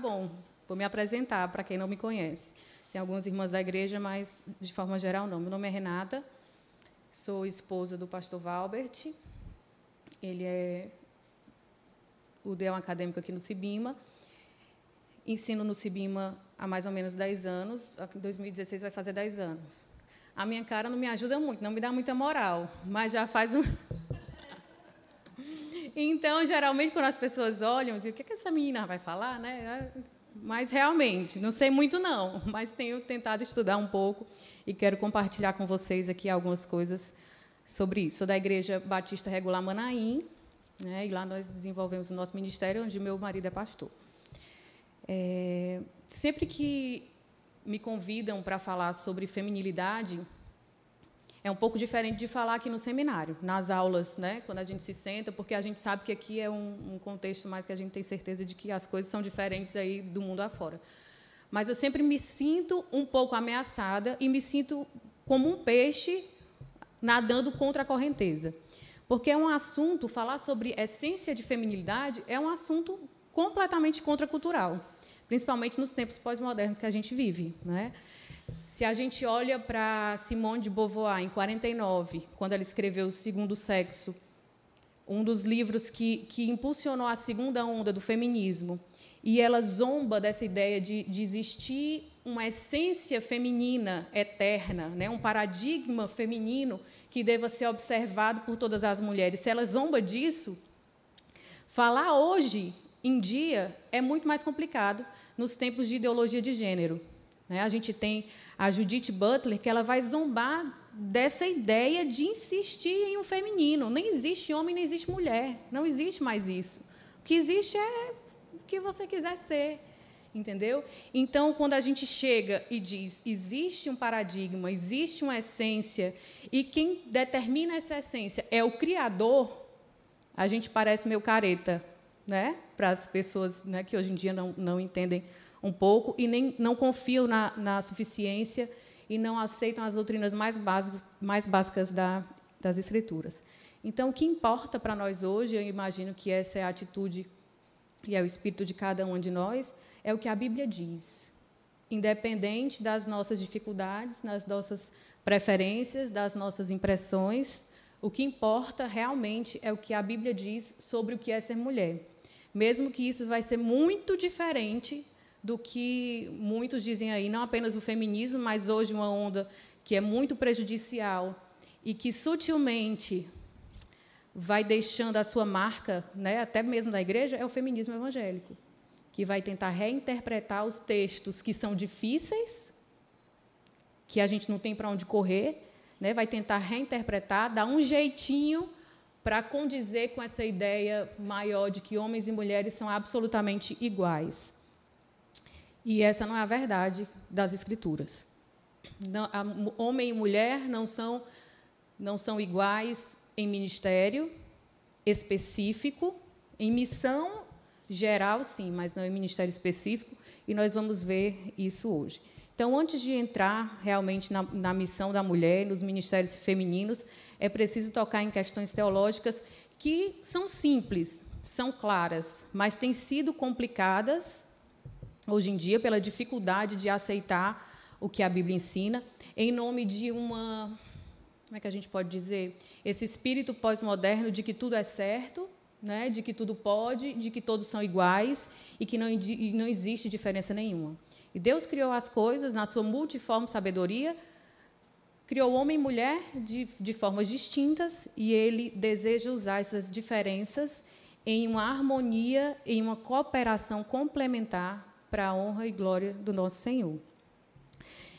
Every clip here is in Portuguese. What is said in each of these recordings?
bom, vou me apresentar para quem não me conhece. Tem algumas irmãs da igreja, mas, de forma geral, não. Meu nome é Renata, sou esposa do pastor Valbert. Ele é o deão acadêmico aqui no Cibima. Ensino no Cibima há mais ou menos 10 anos. Em 2016 vai fazer 10 anos. A minha cara não me ajuda muito, não me dá muita moral, mas já faz um... Então, geralmente, quando as pessoas olham, dizem, o que essa menina vai falar, né? Mas, realmente, não sei muito, não, mas tenho tentado estudar um pouco e quero compartilhar com vocês aqui algumas coisas sobre isso. Sou da Igreja Batista Regular Manaim, né, e lá nós desenvolvemos o nosso ministério, onde meu marido é pastor. Sempre que me convidam para falar sobre feminilidade, é um pouco diferente de falar aqui no seminário, nas aulas, né, quando a gente se senta, porque a gente sabe que aqui é um contexto mais que a gente tem certeza de que as coisas são diferentes aí do mundo afora. Mas eu sempre me sinto um pouco ameaçada e me sinto como um peixe nadando contra a correnteza. Porque é um assunto, falar sobre essência de feminilidade, é um assunto completamente contracultural, principalmente nos tempos pós-modernos que a gente vive, né? Se a gente olha para Simone de Beauvoir, em 49, quando ela escreveu O Segundo Sexo, um dos livros que impulsionou a segunda onda do feminismo, e ela zomba dessa ideia de existir uma essência feminina eterna, né, um paradigma feminino que deva ser observado por todas as mulheres. Se ela zomba disso, falar hoje em dia é muito mais complicado nos tempos de ideologia de gênero. A gente tem a Judith Butler, que ela vai zombar dessa ideia de insistir em um feminino. Nem existe homem, nem existe mulher. Não existe mais isso. O que existe é o que você quiser ser. Entendeu? Então, quando a gente chega e diz existe um paradigma, existe uma essência, e quem determina essa essência é o Criador, a gente parece meio careta, né? Para as pessoas, né, que hoje em dia não entendem um pouco e nem não confiam na suficiência e não aceitam as doutrinas mais básicas das Escrituras. Então, o que importa para nós hoje, eu imagino que essa é a atitude e é o espírito de cada um de nós, é o que a Bíblia diz. Independente das nossas dificuldades, das nossas preferências, das nossas impressões, o que importa realmente é o que a Bíblia diz sobre o que é ser mulher. Mesmo que isso vai ser muito diferente do que muitos dizem aí, não apenas o feminismo, mas hoje uma onda que é muito prejudicial e que sutilmente vai deixando a sua marca, né, até mesmo da igreja, é o feminismo evangélico, que vai tentar reinterpretar os textos que são difíceis, que a gente não tem para onde correr, né, vai tentar reinterpretar, dar um jeitinho para condizer com essa ideia maior de que homens e mulheres são absolutamente iguais. E essa não é a verdade das Escrituras. Não, homem e mulher não são iguais em ministério específico, em missão geral, sim, mas não em ministério específico, e nós vamos ver isso hoje. Então, antes de entrar realmente na missão da mulher, nos ministérios femininos, é preciso tocar em questões teológicas que são simples, são claras, mas têm sido complicadas hoje em dia, pela dificuldade de aceitar o que a Bíblia ensina, em nome de como é que a gente pode dizer? Esse espírito pós-moderno de que tudo é certo, né? De que tudo pode, de que todos são iguais e que não existe diferença nenhuma. E Deus criou as coisas na sua multiforme sabedoria, criou homem e mulher de formas distintas, e Ele deseja usar essas diferenças em uma harmonia, em uma cooperação complementar para a honra e glória do nosso Senhor.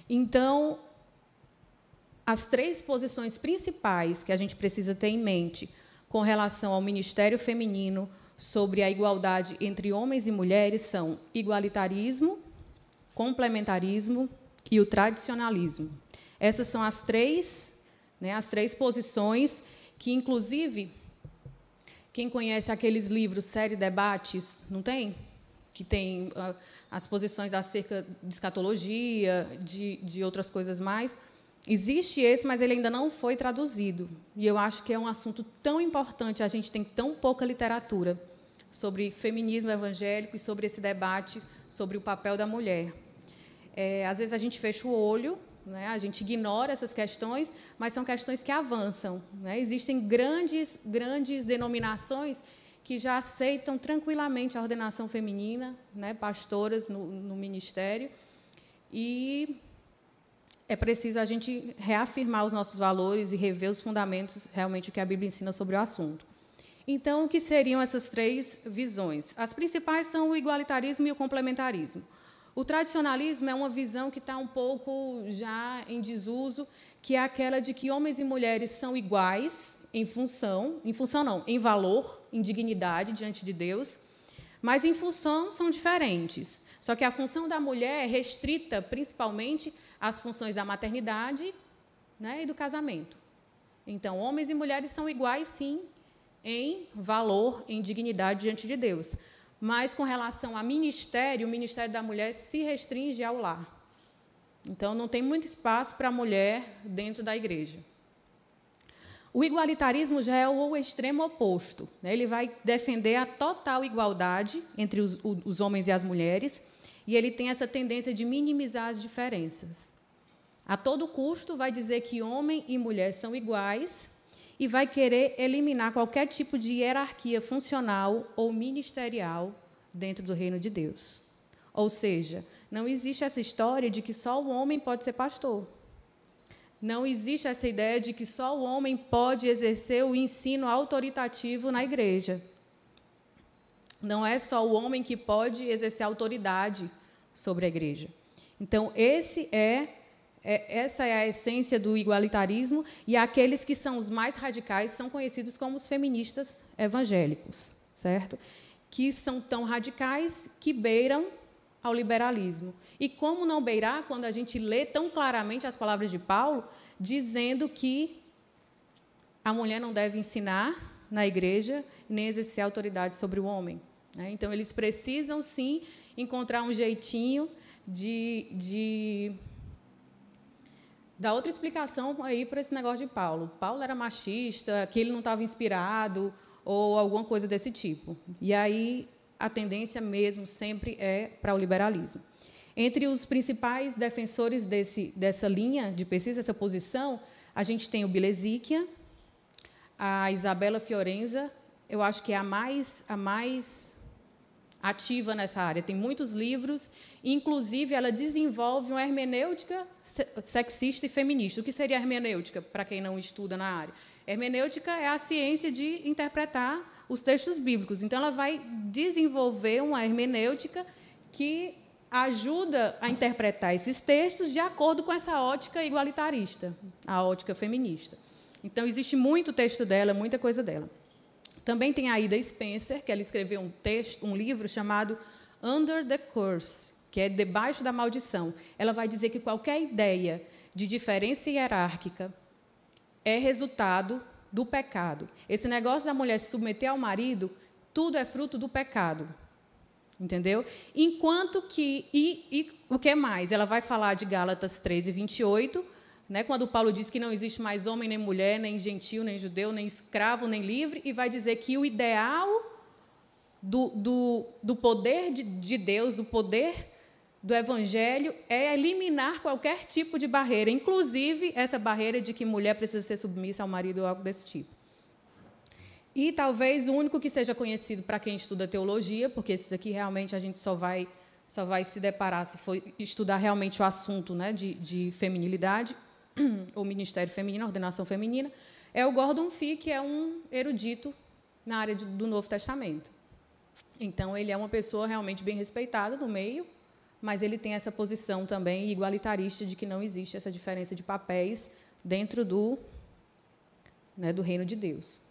Então, as 3 posições principais que a gente precisa ter em mente com relação ao ministério feminino sobre a igualdade entre homens e mulheres são igualitarismo, complementarismo e o tradicionalismo. Essas são as 3 posições que, inclusive, quem conhece aqueles livros, série Debates, não tem? Que tem as posições acerca de escatologia, de outras coisas mais. Existe esse, mas ele ainda não foi traduzido. E eu acho que é um assunto tão importante, a gente tem tão pouca literatura sobre feminismo evangélico e sobre esse debate sobre o papel da mulher. Às vezes a gente fecha o olho, né, a gente ignora essas questões, mas são questões que avançam, né? Existem grandes denominações que já aceitam tranquilamente a ordenação feminina, né, pastoras no ministério, e é preciso a gente reafirmar os nossos valores e rever os fundamentos, realmente, o que a Bíblia ensina sobre o assunto. Então, o que seriam essas 3 visões? As principais são o igualitarismo e o complementarismo. O tradicionalismo é uma visão que está um pouco já em desuso, que é aquela de que homens e mulheres são iguais em valor, em dignidade diante de Deus, mas em função são diferentes. Só que a função da mulher é restrita principalmente às funções da maternidade, né, e do casamento. Então, homens e mulheres são iguais, sim, em valor, em dignidade diante de Deus. Mas, com relação ao ministério, o ministério da mulher se restringe ao lar. Então, não tem muito espaço para a mulher dentro da igreja. O igualitarismo já é o extremo oposto, né? Ele vai defender a total igualdade entre os homens e as mulheres, e ele tem essa tendência de minimizar as diferenças. A todo custo, vai dizer que homem e mulher são iguais, e vai querer eliminar qualquer tipo de hierarquia funcional ou ministerial dentro do reino de Deus. Ou seja, não existe essa história de que só o homem pode ser pastor. Não existe essa ideia de que só o homem pode exercer o ensino autoritativo na igreja. Não é só o homem que pode exercer autoridade sobre a igreja. Então, essa é a essência do igualitarismo, e aqueles que são os mais radicais são conhecidos como os feministas evangélicos, certo? Que são tão radicais que beiram ao liberalismo. E como não beirar quando a gente lê tão claramente as palavras de Paulo, dizendo que a mulher não deve ensinar na igreja nem exercer autoridade sobre o homem, né? Então, eles precisam, sim, encontrar um jeitinho de dar outra explicação aí para esse negócio de Paulo. Paulo era machista, que ele não estava inspirado, ou alguma coisa desse tipo. E aí a tendência mesmo sempre é para o liberalismo. Entre os principais defensores dessa linha de pesquisa, dessa posição, a gente tem o Bilezikia, a Isabella Fiorenza, eu acho que é a mais ativa nessa área. Tem muitos livros, inclusive ela desenvolve uma hermenêutica sexista e feminista. O que seria hermenêutica, para quem não estuda na área? Hermenêutica é a ciência de interpretar os textos bíblicos. Então, ela vai desenvolver uma hermenêutica que ajuda a interpretar esses textos de acordo com essa ótica igualitarista, a ótica feminista. Então, existe muito texto dela, muita coisa dela. Também tem a Ida Spencer, que ela escreveu um livro chamado Under the Curse, que é Debaixo da Maldição. Ela vai dizer que qualquer ideia de diferença hierárquica é resultado do pecado. Esse negócio da mulher se submeter ao marido, tudo é fruto do pecado. Entendeu? Enquanto que... E o que mais? Ela vai falar de Gálatas 13:28, né, quando Paulo diz que não existe mais homem, nem mulher, nem gentil, nem judeu, nem escravo, nem livre, e vai dizer que o ideal do poder de Deus, do poder do Evangelho, é eliminar qualquer tipo de barreira, inclusive essa barreira de que mulher precisa ser submissa ao marido ou algo desse tipo. E talvez o único que seja conhecido para quem estuda teologia, porque esses aqui realmente a gente só vai se deparar se for estudar realmente o assunto, né, de feminilidade, ou ministério feminino, ordenação feminina, é o Gordon Fee, que é um erudito na área do Novo Testamento. Então, ele é uma pessoa realmente bem respeitada no meio, mas ele tem essa posição também igualitarista de que não existe essa diferença de papéis dentro do reino de Deus.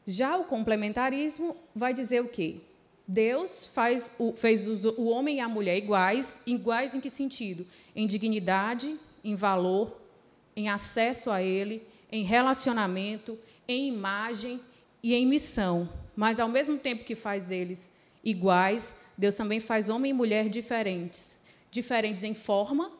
Já o complementarismo vai dizer o quê? Deus fez o homem e a mulher iguais em que sentido? Em dignidade, em valor, em acesso a Ele, em relacionamento, em imagem e em missão. Mas, ao mesmo tempo que faz eles iguais, Deus também faz homem e mulher diferentes. Diferentes em forma,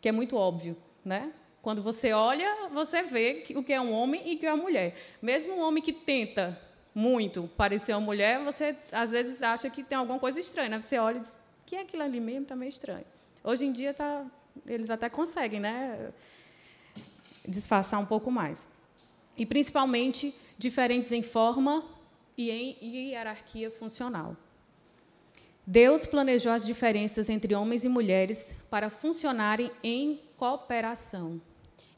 que é muito óbvio, né? Quando você olha, você vê o que é um homem e o que é uma mulher. Mesmo um homem que tenta muito parecer uma mulher, você, às vezes, acha que tem alguma coisa estranha, né? Você olha e diz, que que é aquilo ali mesmo? Está meio estranho. Hoje em dia, eles até conseguem, né, disfarçar um pouco mais. E, principalmente, diferentes em forma e em hierarquia funcional. Deus planejou as diferenças entre homens e mulheres para funcionarem em cooperação.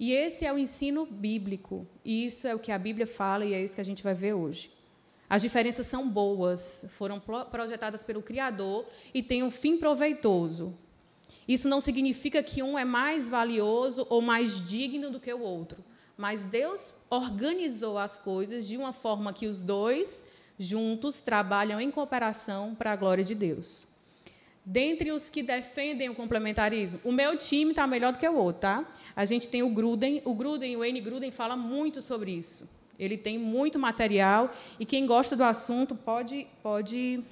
E esse é o ensino bíblico. E isso é o que a Bíblia fala e é isso que a gente vai ver hoje. As diferenças são boas, foram projetadas pelo Criador e têm um fim proveitoso. Isso não significa que um é mais valioso ou mais digno do que o outro. Mas Deus organizou as coisas de uma forma que os dois juntos trabalham em cooperação para a glória de Deus. Dentre os que defendem o complementarismo, o meu time está melhor do que o outro, tá? A gente tem o Gruden, o Wayne Gruden fala muito sobre isso. Ele tem muito material e quem gosta do assunto pode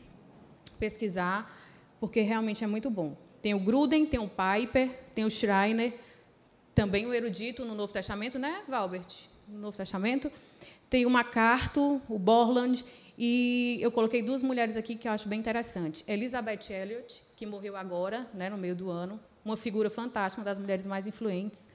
pesquisar, porque realmente é muito bom. Tem o Gruden, tem o Piper, tem o Schreiner, também o erudito no Novo Testamento, né, Valbert? No Novo Testamento. Tem o MacArthur, o Borland, e eu coloquei duas mulheres aqui que eu acho bem interessante. Elizabeth Elliot, que morreu agora, né, no meio do ano, uma figura fantástica, uma das mulheres mais influentes.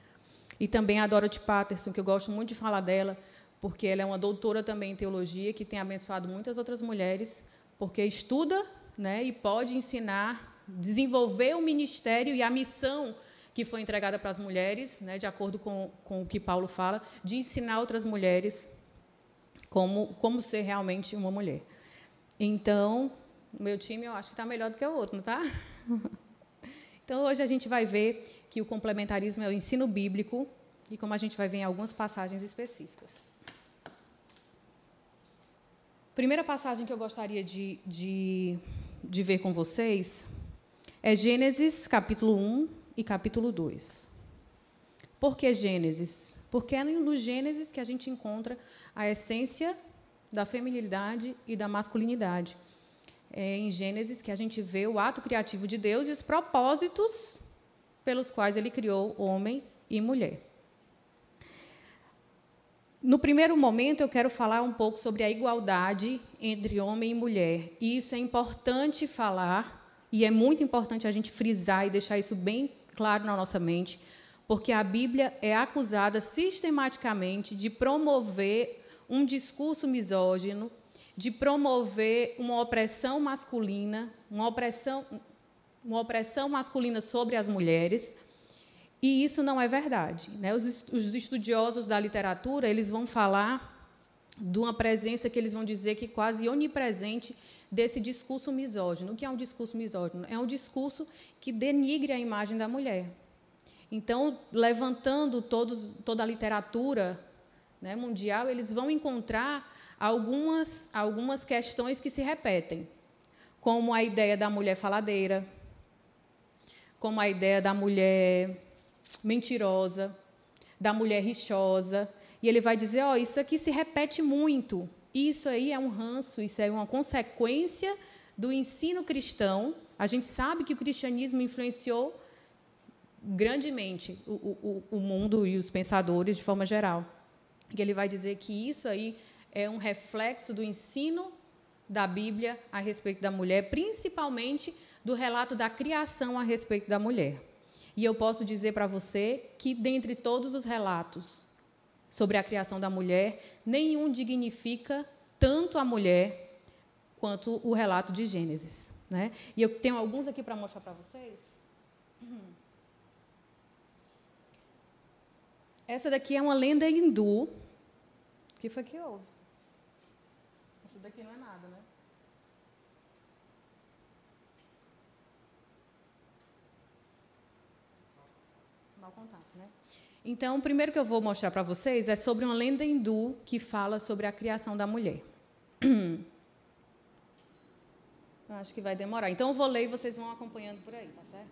E também a Dorothy Patterson, que eu gosto muito de falar dela, porque ela é uma doutora também em teologia, que tem abençoado muitas outras mulheres, porque estuda, né, e pode ensinar, desenvolver o ministério e a missão que foi entregada para as mulheres, né, de acordo com o que Paulo fala, de ensinar outras mulheres como ser realmente uma mulher. Então, o meu time eu acho que está melhor do que o outro, não está? Então, hoje a gente vai ver que o complementarismo é o ensino bíblico e como a gente vai ver em algumas passagens específicas. Primeira passagem que eu gostaria de ver com vocês é Gênesis, capítulo 1 e capítulo 2. Por que Gênesis? Porque é no Gênesis que a gente encontra a essência da feminilidade e da masculinidade. É em Gênesis que a gente vê o ato criativo de Deus e os propósitos pelos quais ele criou homem e mulher. No primeiro momento, eu quero falar um pouco sobre a igualdade entre homem e mulher. E isso é importante falar, e é muito importante a gente frisar e deixar isso bem claro na nossa mente, porque a Bíblia é acusada sistematicamente de promover um discurso misógino, de promover uma opressão masculina, uma opressão masculina sobre as mulheres, e isso não é verdade, né? Os estudiosos da literatura, eles vão falar de uma presença que eles vão dizer que quase onipresente desse discurso misógino. O que é um discurso misógino? É um discurso que denigre a imagem da mulher. Então, levantando toda a literatura, né, mundial, eles vão encontrar algumas questões que se repetem, como a ideia da mulher faladeira, como a ideia da mulher mentirosa, da mulher rixosa. E ele vai dizer, isso aqui se repete muito. Isso aí é um ranço, isso é uma consequência do ensino cristão. A gente sabe que o cristianismo influenciou grandemente o mundo e os pensadores de forma geral. E ele vai dizer que isso aí é um reflexo do ensino da Bíblia a respeito da mulher, principalmente do relato da criação a respeito da mulher. E eu posso dizer para você que, dentre todos os relatos sobre a criação da mulher, nenhum dignifica tanto a mulher quanto o relato de Gênesis, né? E eu tenho alguns aqui para mostrar para vocês. Essa daqui é uma lenda hindu. O que foi que houve? Essa daqui não é nada, né? Mau contato, né? Então, o primeiro que eu vou mostrar para vocês é sobre uma lenda hindu que fala sobre a criação da mulher. Eu acho que vai demorar. Então, eu vou ler e vocês vão acompanhando por aí, tá certo?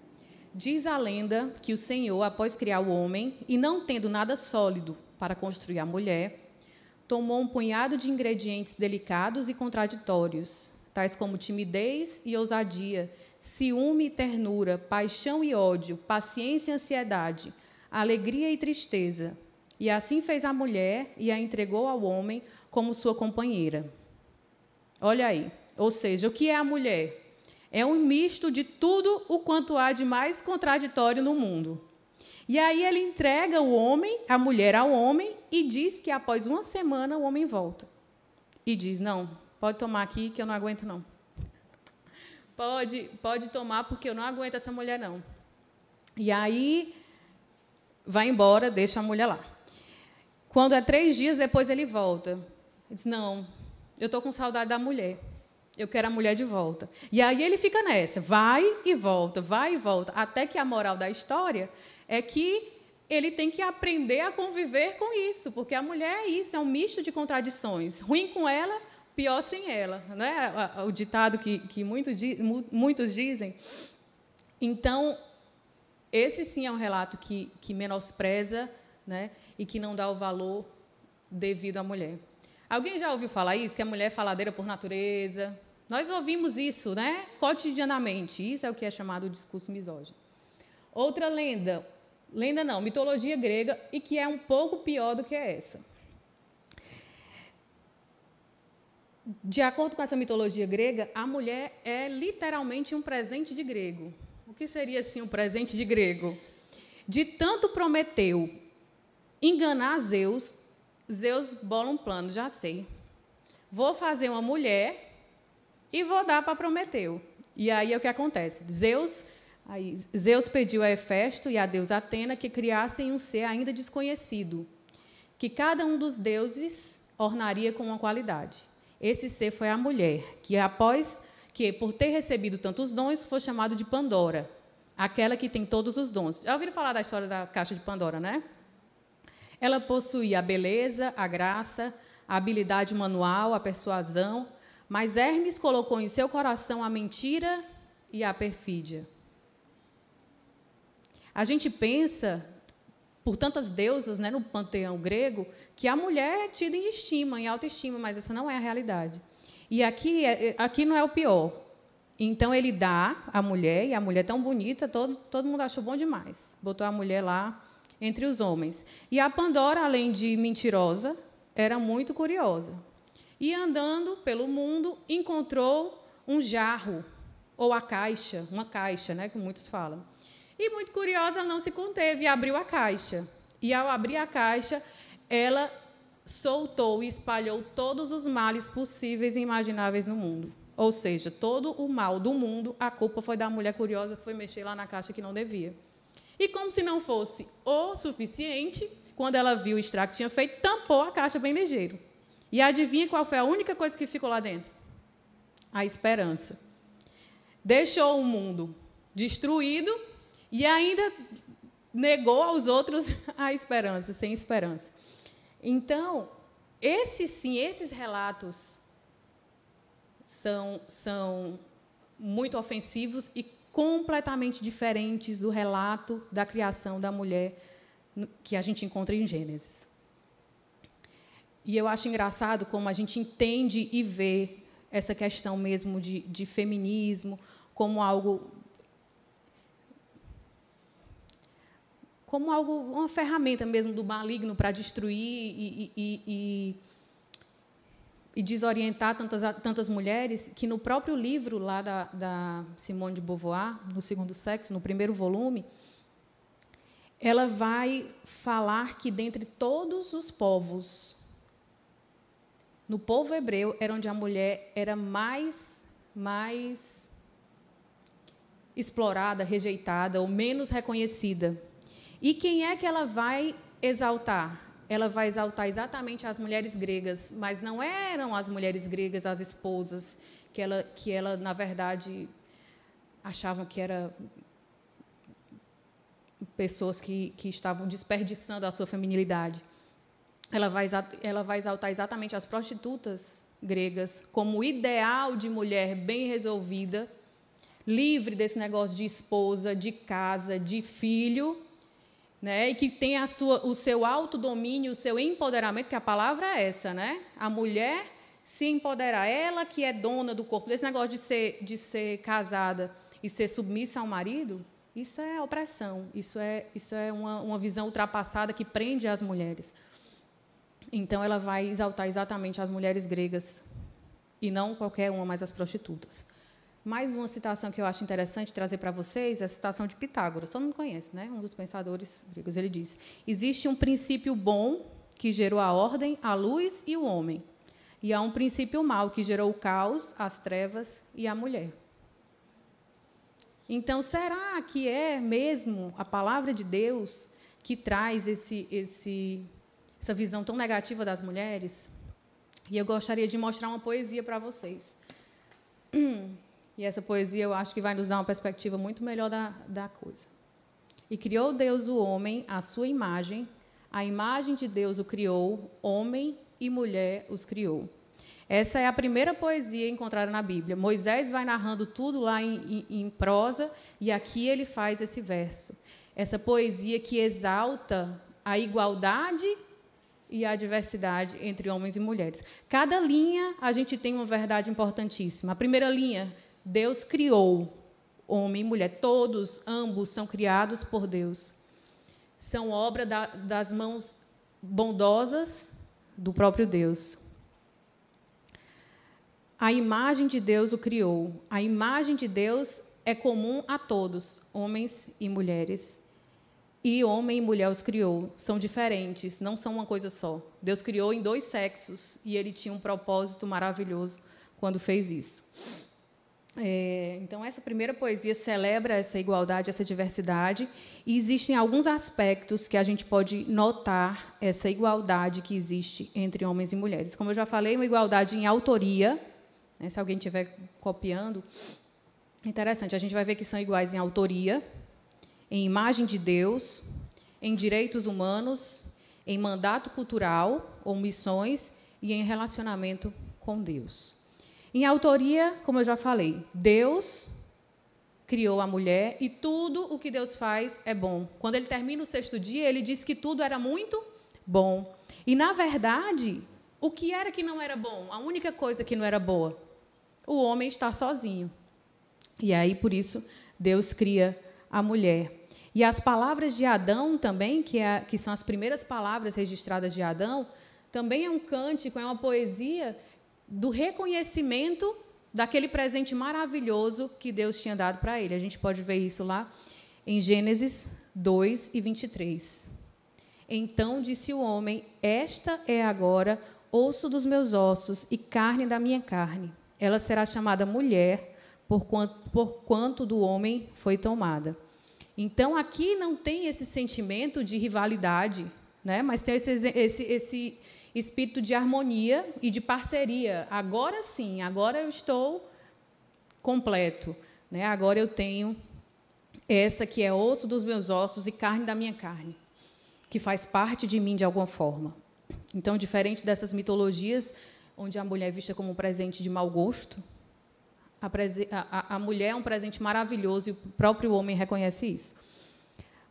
Diz a lenda que o Senhor, após criar o homem, e não tendo nada sólido para construir a mulher, tomou um punhado de ingredientes delicados e contraditórios, tais como timidez e ousadia, ciúme e ternura, paixão e ódio, paciência e ansiedade, alegria e tristeza. E assim fez a mulher e a entregou ao homem como sua companheira. Olha aí. Ou seja, o que é a mulher? É um misto de tudo o quanto há de mais contraditório no mundo. E aí ele entrega o homem, a mulher ao homem, e diz que após uma semana o homem volta. E diz, não, pode tomar aqui que eu não aguento não. Pode tomar porque eu não aguento essa mulher não. E aí vai embora, deixa a mulher lá. Quando é 3 dias depois ele volta. Ele diz, não, eu estou com saudade da mulher. Eu quero a mulher de volta. E aí ele fica nessa, vai e volta, até que a moral da história é que ele tem que aprender a conviver com isso, porque a mulher é isso, é um misto de contradições. Ruim com ela, pior sem ela. Não é o ditado que muitos dizem? Então, esse sim é um relato que menospreza, né, e que não dá o valor devido à mulher. Alguém já ouviu falar isso? Que a mulher é faladeira por natureza? Nós ouvimos isso, né, cotidianamente. Isso é o que é chamado de discurso misógino. Outra mitologia grega, e que é um pouco pior do que essa. De acordo com essa mitologia grega, a mulher é literalmente um presente de grego. O que seria, assim, um presente de grego? De tanto Prometeu enganar Zeus, Zeus bola um plano, já sei. Vou fazer uma mulher e vou dar para Prometeu. E aí é o que acontece. Zeus pediu a Hefesto e a deusa Atena que criassem um ser ainda desconhecido, que cada um dos deuses ornaria com uma qualidade. Esse ser foi a mulher, que por ter recebido tantos dons, foi chamado de Pandora, aquela que tem todos os dons. Já ouviram falar da história da caixa de Pandora, né? Ela possuía a beleza, a graça, a habilidade manual, a persuasão, mas Hermes colocou em seu coração a mentira e a perfídia. A gente pensa, por tantas deusas, né, no panteão grego, que a mulher é tida em estima, em autoestima, mas essa não é a realidade. E aqui não é o pior. Então, ele dá a mulher, e a mulher tão bonita, todo mundo achou bom demais. Botou a mulher lá entre os homens. E a Pandora, além de mentirosa, era muito curiosa. E, andando pelo mundo, encontrou um jarro, ou uma caixa, né, que muitos falam. E, muito curiosa, ela não se conteve e abriu a caixa. E, ao abrir a caixa, ela soltou e espalhou todos os males possíveis e imagináveis no mundo. Ou seja, todo o mal do mundo, a culpa foi da mulher curiosa que foi mexer lá na caixa que não devia. E, como se não fosse o suficiente, quando ela viu o estrago que tinha feito, tampou a caixa bem ligeiro. E adivinha qual foi a única coisa que ficou lá dentro? A esperança. Deixou o mundo destruído e ainda negou aos outros a esperança, sem esperança. Então, esses relatos são muito ofensivos e completamente diferentes do relato da criação da mulher que a gente encontra em Gênesis. E eu acho engraçado como a gente entende e vê essa questão mesmo de feminismo como algo, uma ferramenta mesmo do maligno para destruir e desorientar tantas mulheres, que no próprio livro lá da Simone de Beauvoir, no Segundo Sexo, no primeiro volume, ela vai falar que, dentre todos os povos, no povo hebreu era onde a mulher era mais explorada, rejeitada ou menos reconhecida. E quem é que ela vai exaltar? Ela vai exaltar exatamente as mulheres gregas, mas não eram as mulheres gregas as esposas que ela na verdade, achavam que eram pessoas que estavam desperdiçando a sua feminilidade. Ela vai exaltar exatamente as prostitutas gregas como ideal de mulher bem resolvida, livre desse negócio de esposa, de casa, de filho, né? E que tem o seu autodomínio, o seu empoderamento, que a palavra é essa, né? A mulher se empoderar, ela que é dona do corpo. Desse negócio de ser casada e ser submissa ao marido, isso é opressão, isso é uma visão ultrapassada que prende as mulheres. Então, ela vai exaltar exatamente as mulheres gregas, e não qualquer uma, mas as prostitutas. mais uma citação que eu acho interessante trazer para vocês, é a citação de Pitágoras. Todo mundo conhece, né? Um dos pensadores gregos. Ele diz: existe um princípio bom que gerou a ordem, a luz e o homem. E há um princípio mau que gerou o caos, as trevas e a mulher. Então, será que é mesmo a palavra de Deus que traz essa visão tão negativa das mulheres? E eu gostaria de mostrar uma poesia para vocês. E essa poesia eu acho que vai nos dar uma perspectiva muito melhor da coisa. E criou Deus o homem à sua imagem, a imagem de Deus o criou, homem e mulher os criou. Essa é a primeira poesia encontrada na Bíblia. Moisés vai narrando tudo lá em prosa, e aqui ele faz esse verso. Essa poesia que exalta a igualdade e a diversidade entre homens e mulheres. Cada linha, a gente tem uma verdade importantíssima. A primeira linha: Deus criou homem e mulher. Todos, ambos, são criados por Deus. São obra das mãos bondosas do próprio Deus. A imagem de Deus o criou. A imagem de Deus é comum a todos, homens e mulheres. E homem e mulher os criou. São diferentes, não são uma coisa só. Deus criou em 2 sexos, e ele tinha um propósito maravilhoso quando fez isso. Então, essa primeira poesia celebra essa igualdade, essa diversidade, e existem alguns aspectos que a gente pode notar essa igualdade que existe entre homens e mulheres. Como eu já falei, uma igualdade em autoria, né, se alguém estiver copiando, é interessante, a gente vai ver que são iguais em autoria, em imagem de Deus, em direitos humanos, em mandato cultural ou missões e em relacionamento com Deus. Em autoria, como eu já falei, Deus criou a mulher e tudo o que Deus faz é bom. Quando ele termina o 6º dia, ele diz que tudo era muito bom. E, na verdade, o que era que não era bom? A única coisa que não era boa: o homem está sozinho. E aí, por isso, Deus cria a mulher. E as palavras de Adão também, que são as primeiras palavras registradas de Adão, também é um cântico, é uma poesia do reconhecimento daquele presente maravilhoso que Deus tinha dado para ele. A gente pode ver isso lá em Gênesis 2:23. Então disse o homem: esta é agora osso dos meus ossos e carne da minha carne. Ela será chamada mulher, porquanto do homem foi tomada. Então, aqui não tem esse sentimento de rivalidade, né? Mas tem esse espírito de harmonia e de parceria. Agora sim, agora eu estou completo, né? Agora eu tenho essa que é osso dos meus ossos e carne da minha carne, que faz parte de mim de alguma forma. Então, diferente dessas mitologias, onde a mulher é vista como um presente de mau gosto, a mulher é um presente maravilhoso e o próprio homem reconhece isso.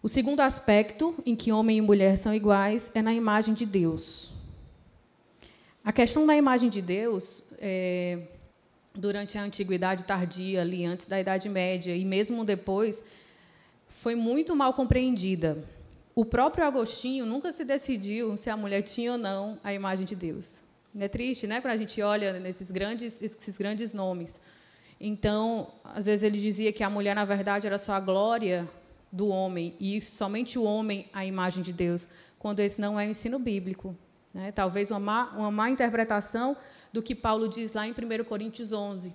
O segundo aspecto em que homem e mulher são iguais é na imagem de Deus. A questão da imagem de Deus, durante a Antiguidade tardia, ali antes da Idade Média, e mesmo depois, foi muito mal compreendida. O próprio Agostinho nunca se decidiu se a mulher tinha ou não a imagem de Deus. É triste, né, quando a gente olha esses grandes nomes. Então, às vezes ele dizia que a mulher, na verdade, era só a glória do homem, e somente o homem a imagem de Deus, quando esse não é o ensino bíblico. Né? Talvez uma má interpretação do que Paulo diz lá em 1 Coríntios 11.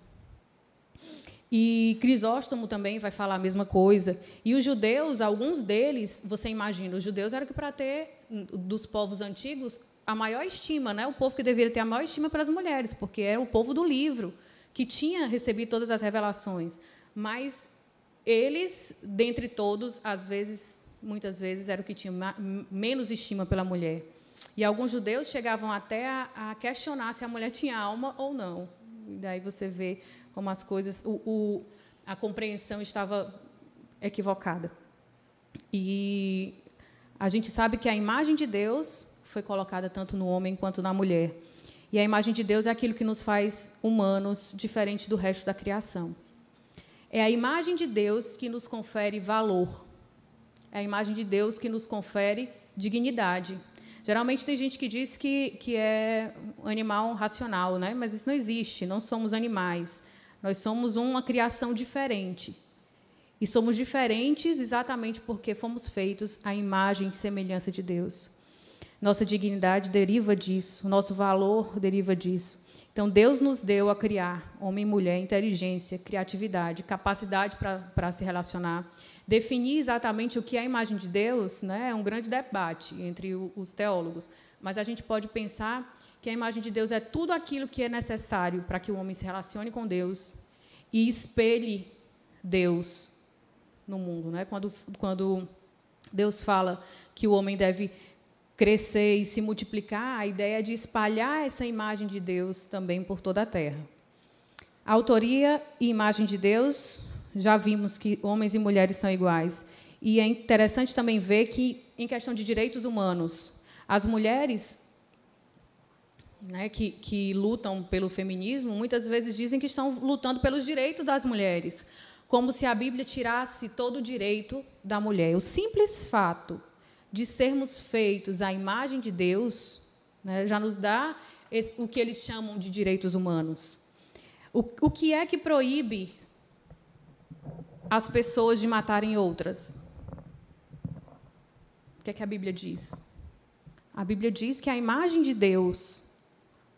E Crisóstomo também vai falar a mesma coisa. E os judeus, alguns deles, você imagina, os judeus eram que, para ter, dos povos antigos, a maior estima, né? O povo que deveria ter a maior estima pelas mulheres, porque era o povo do livro, que tinha recebido todas as revelações. Mas eles, dentre todos, muitas vezes, eram o que tinham menos estima pela mulher. E alguns judeus chegavam até a questionar se a mulher tinha alma ou não. E daí você vê como as coisas, a compreensão estava equivocada. E a gente sabe que a imagem de Deus foi colocada tanto no homem quanto na mulher. E a imagem de Deus é aquilo que nos faz humanos, diferente do resto da criação. É a imagem de Deus que nos confere valor. É a imagem de Deus que nos confere dignidade. Geralmente tem gente que diz que é um animal racional, né? Mas isso não existe, não somos animais. Nós somos uma criação diferente. E somos diferentes exatamente porque fomos feitos à imagem e semelhança de Deus. Nossa dignidade deriva disso, nosso valor deriva disso. Então, Deus nos deu a criar homem e mulher, inteligência, criatividade, capacidade para se relacionar. Definir exatamente o que é a imagem de Deus, né, é um grande debate entre os teólogos, mas a gente pode pensar que a imagem de Deus é tudo aquilo que é necessário para que o homem se relacione com Deus e espelhe Deus no mundo, né? Quando Deus fala que o homem deve crescer e se multiplicar, a ideia é de espalhar essa imagem de Deus também por toda a terra. A autoria e imagem de Deus, já vimos que homens e mulheres são iguais. E é interessante também ver que, em questão de direitos humanos, as mulheres, né, que lutam pelo feminismo, muitas vezes dizem que estão lutando pelos direitos das mulheres, como se a Bíblia tirasse todo o direito da mulher. O simples fato de sermos feitos à imagem de Deus, né, já nos dá o que eles chamam de direitos humanos. O que é que proíbe as pessoas de matarem outras? O que é que a Bíblia diz? A Bíblia diz que a imagem de Deus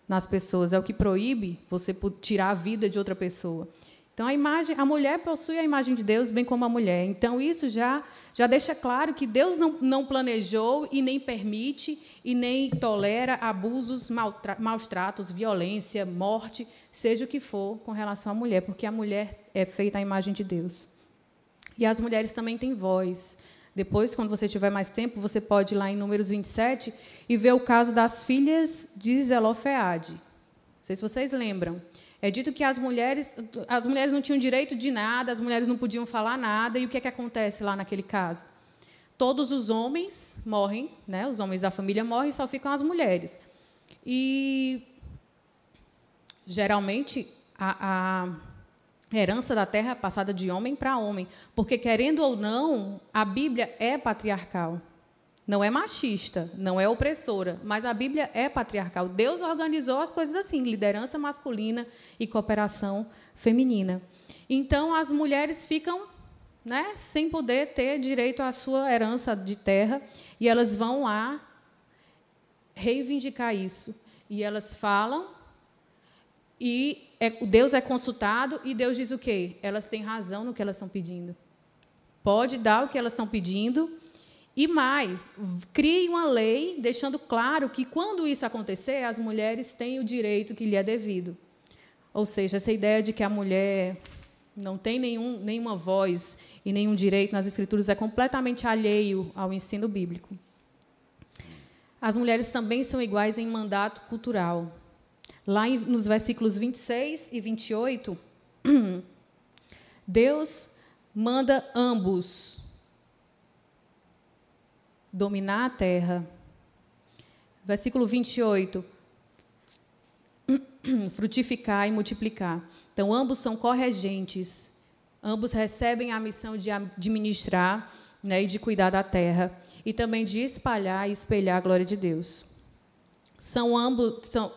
nas pessoas é o que proíbe você tirar a vida de outra pessoa. Então, a mulher possui a imagem de Deus, bem como a mulher. Então, isso já deixa claro que Deus não planejou e nem permite e nem tolera abusos, maus tratos, violência, morte, seja o que for, com relação à mulher, porque a mulher é feita à imagem de Deus. E as mulheres também têm voz. Depois, quando você tiver mais tempo, você pode ir lá em Números 27 e ver o caso das filhas de Zelofeade. Não sei se vocês lembram. É dito que as mulheres não tinham direito de nada, as mulheres não podiam falar nada, e o que é que acontece lá naquele caso? Todos os homens morrem, né? Os homens da família morrem, só ficam as mulheres. E, geralmente, a herança da terra é passada de homem para homem, porque, querendo ou não, a Bíblia é patriarcal. Não é machista, não é opressora, mas a Bíblia é patriarcal. Deus organizou as coisas assim, liderança masculina e cooperação feminina. Então, as mulheres ficam, né, sem poder ter direito à sua herança de terra, e elas vão lá reivindicar isso. E elas falam, e Deus é consultado, e Deus diz o quê? Elas têm razão no que elas estão pedindo. Pode dar o que elas estão pedindo. E mais, crie uma lei deixando claro que, quando isso acontecer, as mulheres têm o direito que lhe é devido. Ou seja, essa ideia de que a mulher não tem nenhuma voz e nenhum direito nas Escrituras é completamente alheio ao ensino bíblico. As mulheres também são iguais em mandato cultural. Lá nos versículos 26 e 28, Deus manda ambos dominar a terra. Versículo 28, frutificar e multiplicar. Então, ambos são corregentes, ambos recebem a missão de administrar, né, e de cuidar da terra, e também de espalhar e espelhar a glória de Deus.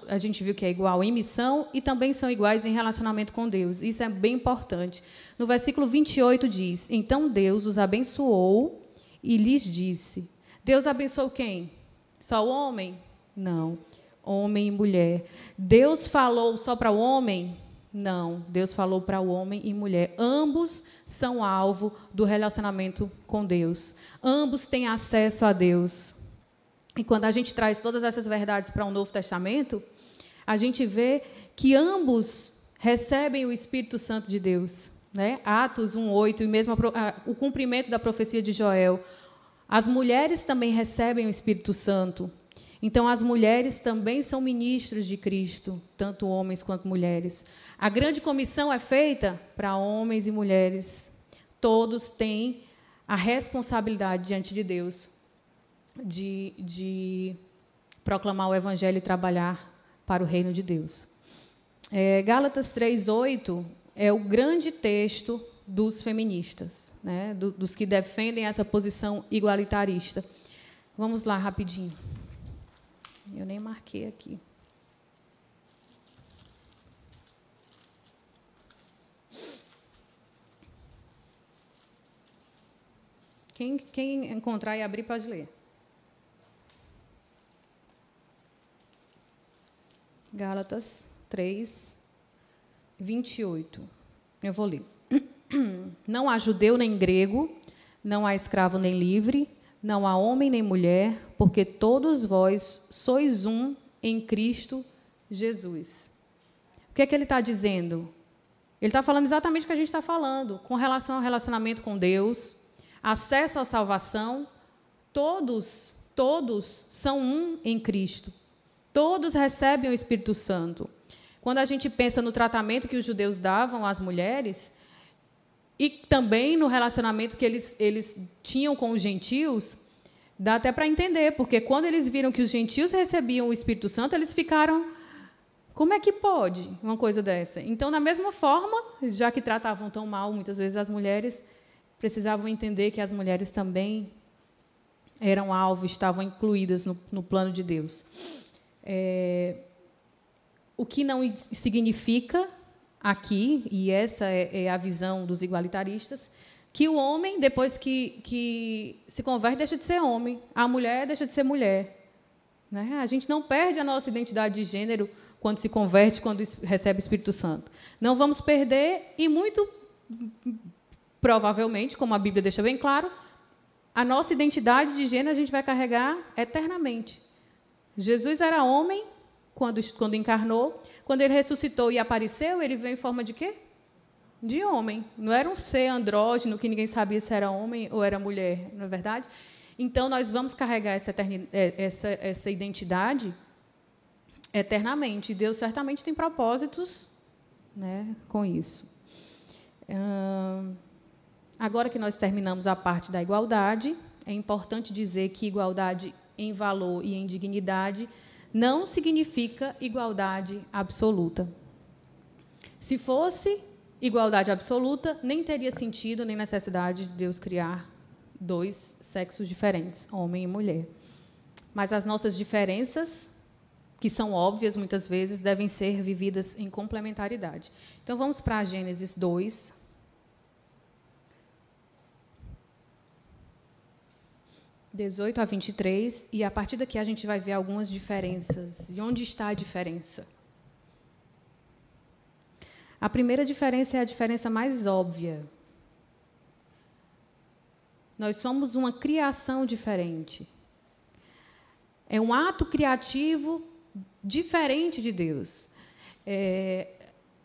A gente viu que é igual em missão e também são iguais em relacionamento com Deus. Isso é bem importante. No versículo 28 diz: então Deus os abençoou e lhes disse. Deus abençoou quem? Só o homem? Não. Homem e mulher. Deus falou só para o homem? Não. Deus falou para o homem e mulher. Ambos são alvo do relacionamento com Deus. Ambos têm acesso a Deus. E quando a gente traz todas essas verdades para o Novo Testamento, a gente vê que ambos recebem o Espírito Santo de Deus, né? Atos 1:8, e mesmo o cumprimento da profecia de Joel. As mulheres também recebem o Espírito Santo. Então, as mulheres também são ministros de Cristo, tanto homens quanto mulheres. A grande comissão é feita para homens e mulheres. Todos têm a responsabilidade diante de Deus de proclamar o Evangelho e trabalhar para o reino de Deus. Gálatas 3:8 é o grande texto dos feministas, né, dos que defendem essa posição igualitarista. Vamos lá, rapidinho. Eu nem marquei aqui. Quem encontrar e abrir, pode ler. Gálatas 3, 28. Eu vou ler. Não há judeu nem grego, não há escravo nem livre, não há homem nem mulher, porque todos vós sois um em Cristo Jesus. O que é que ele está dizendo? Ele está falando exatamente o que a gente está falando, com relação ao relacionamento com Deus, acesso à salvação. Todos são um em Cristo. Todos recebem o Espírito Santo. Quando a gente pensa no tratamento que os judeus davam às mulheres, e também no relacionamento que eles tinham com os gentios, dá até para entender, porque quando eles viram que os gentios recebiam o Espírito Santo, eles ficaram, como é que pode uma coisa dessa? Então, da mesma forma, já que tratavam tão mal, muitas vezes, as mulheres, precisavam entender que as mulheres também eram alvo, estavam incluídas no plano de Deus. O que não significa aqui, e essa é a visão dos igualitaristas, que o homem, depois que se converte, deixa de ser homem, a mulher deixa de ser mulher. Né? A gente não perde a nossa identidade de gênero quando se converte, quando recebe o Espírito Santo. Não vamos perder, e muito provavelmente, como a Bíblia deixa bem claro, a nossa identidade de gênero a gente vai carregar eternamente. Jesus era homem quando encarnou. Quando ele ressuscitou e apareceu, ele veio em forma de quê? De homem. Não era um ser andrógeno que ninguém sabia se era homem ou era mulher, não é verdade? Então, nós vamos carregar essa identidade eternamente. E Deus certamente tem propósitos, né, com isso. Agora que nós terminamos a parte da igualdade, é importante dizer que igualdade em valor e em dignidade não significa igualdade absoluta. Se fosse igualdade absoluta, nem teria sentido nem necessidade de Deus criar dois sexos diferentes, homem e mulher. Mas as nossas diferenças, que são óbvias muitas vezes, devem ser vividas em complementaridade. Então, vamos para Gênesis 2. (18 a 23), e a partir daqui a gente vai ver algumas diferenças. E onde está a diferença? A primeira diferença é a diferença mais óbvia. Nós somos uma criação diferente. É um ato criativo diferente de Deus.